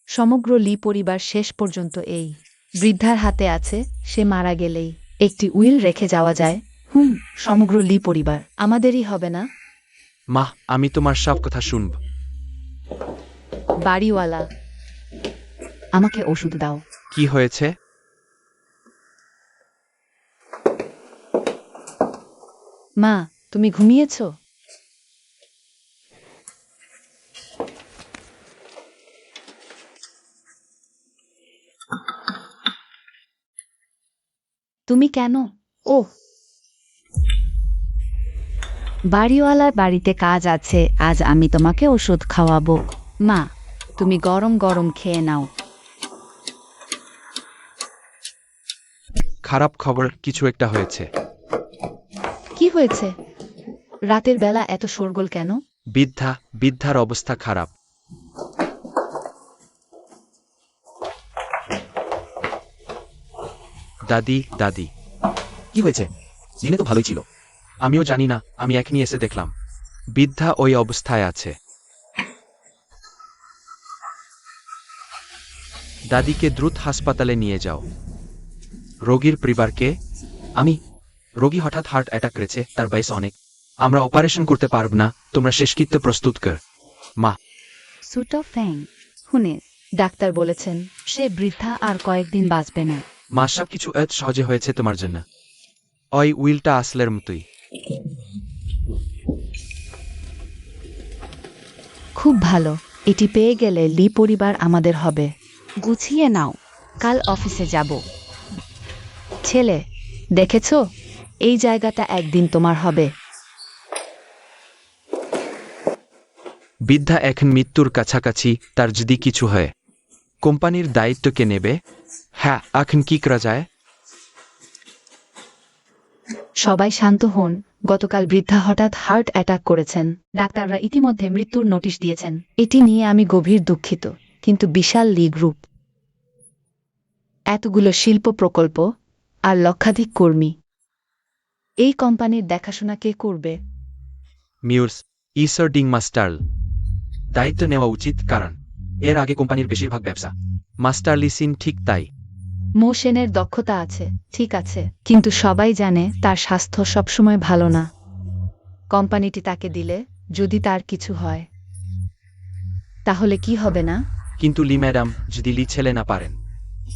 সমগ্র লি পরিবার শেষ পর্যন্ত এই বৃদ্ধার হাতে আছে। সে মারা গেলেই একটি উইল রেখে যাওয়া যায়। সমগ্র লি পরিবার আমাদেরই হবে না? মা, আমি তোমার সব কথা শুনব। বাড়িওয়ালা, আমাকে ওষুধ দাও। কি হয়েছে? মা, তুমি ঘুমিয়েছ? তুমি কেন? ও, বাড়িওয়ালার বাড়িতে কাজ আছে, আজ আমি তোমাকে ওষুধ খাওয়াবো। মা, তুমি গরম গরম খেয়ে নাও। খারাপ খবর, কিছু একটা হয়েছে। কি হয়েছে? রাতের বেলা এত শোরগোল কেন? বৃদ্ধার অবস্থা খারাপ। দাদি কি হয়েছে? দিনে তো ভালোই ছিল। আমিও জানি না, আমি এখনই এসে দেখলাম বৃদ্ধা ওই অবস্থায় আছে। দাদিকে দ্রুত হাসপাতালে নিয়ে যাও। রোগীর পরিবারকে? রোগী হঠাৎ হার্ট অ্যাটাক করেছে, তার বয়স অনেক। আমরা অপারেশন করতে পারব না, তোমরা শেষকৃত্য প্রস্তুত কর। মা, সুটো ফ্যাং শুনিস, ডাক্তার বলেছেন সে বৃদ্ধা আর কয়েকদিন বাঁচবে না। মা সব কিছু এত সহজে হয়েছে তোমার জন্য। ওই উইলটা আসলের মতোই। খুব ভালো, এটি পেয়ে গেলে লি পরিবার আমাদের হবে। গুছিয়ে নাও, কাল অফিসে যাব। ছেলে, দেখেছো, এই জায়গাটা একদিন তোমার হবে। বৃদ্ধা এখন মৃত্যুর কাছাকাছি, তার যদি কিছু হয় কোম্পানির দায়িত্ব কে নেবে? হ্যাঁ, এখন কি করা যায়? সবাই শান্ত হন। গতকাল বৃদ্ধা হঠাৎ হার্ট অ্যাটাক করেছেন। ডাক্তাররা ইতিমধ্যে মৃত্যুর নোটিশ দিয়েছেন। এটি নিয়ে আমি গভীর দুঃখিত, কিন্তু বিশাল লি গ্রুপ, এতগুলো শিল্প প্রকল্প আর লক্ষাধিক কর্মী, এই কোম্পানির দেখাশোনা কে করবে? মিউর্স ঈশ্বর ডিং মাস্টার দায়িত্ব নেওয়া উচিত, কারণ এর আগে কোম্পানির বেশিরভাগ ব্যবসা। মাস্টার লিসিন ঠিক তাই। মোশেনের দক্ষতা আছে, ঠিক আছে, কিন্তু সবাই জানে তার স্বাস্থ্য সবসময় ভালো না। কোম্পানিটি তাকে দিলে যদি তার কিছু হয় তাহলে কি হবে না? কিন্তু লি ম্যাডাম, যদি লি ছেলে না পারেন,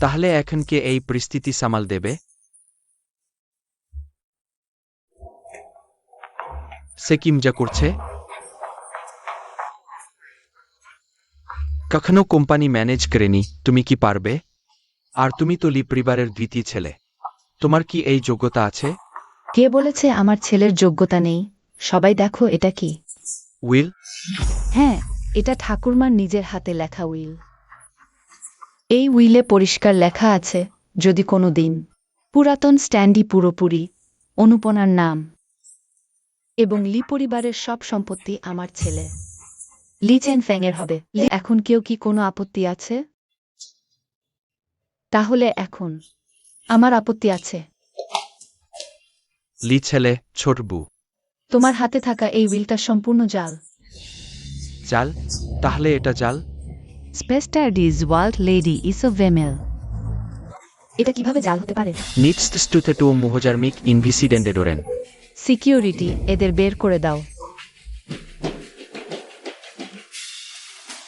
তাহলে এখন কে এই পরিস্থিতি সামাল দেবে? সে কি মজা করছে? কখনো কোম্পানি ম্যানেজ করেনি, তুমি কি পারবে? আর তুমি তো লি পরিবারের দ্বিতীয় ছেলে, তোমার কি এই যোগ্যতা আছে? কে বলেছে আমার ছেলের যোগ্যতা নেই? সবাই দেখো, এটা কি? উইল? হ্যাঁ, এটা ঠাকুরমার নিজের হাতে লেখা উইল। এই উইলে পরিষ্কার লেখা আছে, যদি কোনো দিন পুরাতন স্ট্যান্ডি পুরোপুরি অনুপনার নাম এবং লি পরিবারের সব সম্পত্তি আমার ছেলে লি চেন ফ্যাংয়ের হবে। এখন কেউ কি কোনো আপত্তি আছে? তাহলে এখন আমার আপত্তি আছে। লি ছেলে, ছোট বউ। তোমার হাতে থাকা এই উইলটা সম্পূর্ণ জাল। জাল? তাহলে এটা জাল? স্পেস্টারডিজ ওয়ার্ল্ড লেডি ইসো ভেমেল। এটা কিভাবে জাল হতে পারে? নিটস স্টুতে টু মুহজারমিক ইনভিসিডেন্ডে ডোরেন। সিকিউরিটি, এদের বের করে দাও।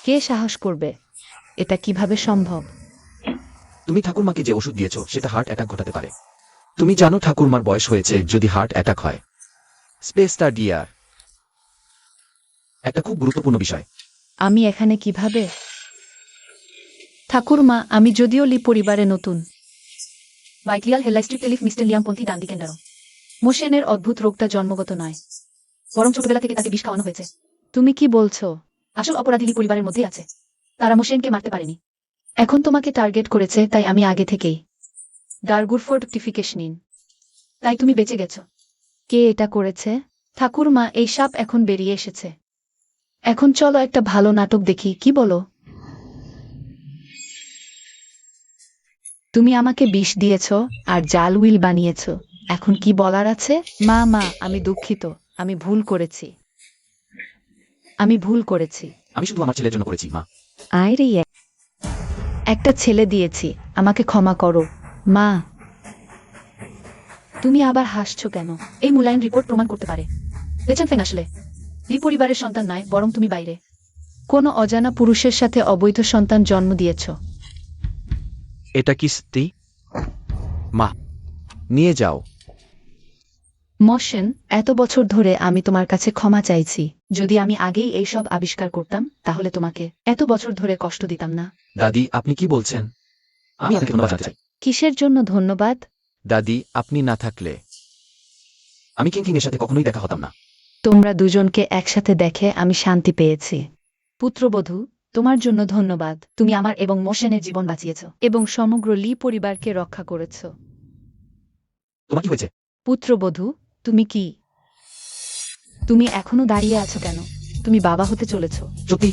কে সাহস করবে? এটা কিভাবে সম্ভব? তুমি ঠাকুরমাকে যে ওষুধ দিয়েছো সেটা হার্ট অ্যাটাক ঘটাতে পারে। তুমি জানো ঠাকুরমার বয়স হয়েছে যদি হার্ট অ্যাটাক হয়। স্পেসটা ডিয়ার একটা খুব গুরুত্বপূর্ণ বিষয়। আমি এখানে কিভাবে? ঠাকুরমা, আমি যদিও লি পরিবারে নতুন। ভাইক্লিয়াল হেলাইস্ট্রিক টেলিফ মিস্টার লিয়ামপন্থী ডান দিকেন্ডারো। মোশেনের অদ্ভুত রোগটা জন্মগত নয়, বরং ছোটবেলা থেকে তাকে বিষ খাওয়ানো হয়েছে। তুমি কি বলছো? আসল অপরাধী লি পরিবারের মধ্যেই আছে। তারা মোশেনকে মারতে পারেনি। এখন তোমাকে টার্গেট করেছে, তাই আমি আগে থেকেই ডারগুরফোর্ড টিফিকেশন নিন। তাই তুমি বেঁচে গেছো। কে এটা করেছে? ঠাকুরমা, এই সাপ এখন বেরিয়ে এসেছে। এখন চলো একটা ভালো নাটক দেখি, কি বলো? তুমি আমাকে বিষ দিয়েছ আর জাল উইল বানিয়েছ। এখন কি বলার আছে? মা, আমি দুঃখিত, আমি ভুল করেছি। আমি শুধু আমার ছেলের জন্য করেছি, মা। আয় রে, একটা ছেলে দিয়েছি, আমাকে ক্ষমা করো মা। তুমি আবার হাসছো কেন? এই মূল্যায়ন রিপোর্ট প্রমাণ করতে পারে লেচেন ফেং আসলে লি পরিবারের সন্তান নয়, বরং তুমি বাইরে কোনো অজানা পুরুষের সাথে অবৈধ সন্তান জন্ম দিয়েছ। এটা কি সত্যি? মা, নিয়ে যাও। মোশেন, এত বছর ধরে আমি তোমার কাছে ক্ষমা চাইছি। যদি আমি আগেই এইসব আবিষ্কার করতাম, তাহলে তোমাকে এত বছর ধরে কষ্ট দিতাম না। দাদি, আপনি কি বলছেন? আমি আপনাকে ধন্যবাদ জানাতে চাই। কিসের জন্য ধন্যবাদ? দাদি, আপনি না থাকলে আমি কিং এর সাথে কখনোই দেখা হতাম না। তোমরা দুজনকে একসাথে দেখে আমি শান্তি পেয়েছি। পুত্রবধূ, তোমার জন্য ধন্যবাদ। তুমি আমার এবং মোশেনের জীবন বাঁচিয়েছ। এবং সমগ্র লি পরিবারকে রক্ষা করেছ। তোমার কি হয়েছে? পুত্রবধূ, তুমি কি? তুমি এখনো দাঁড়িয়ে আছো কেন? তুমি বাবা হতে চলেছ। সত্যি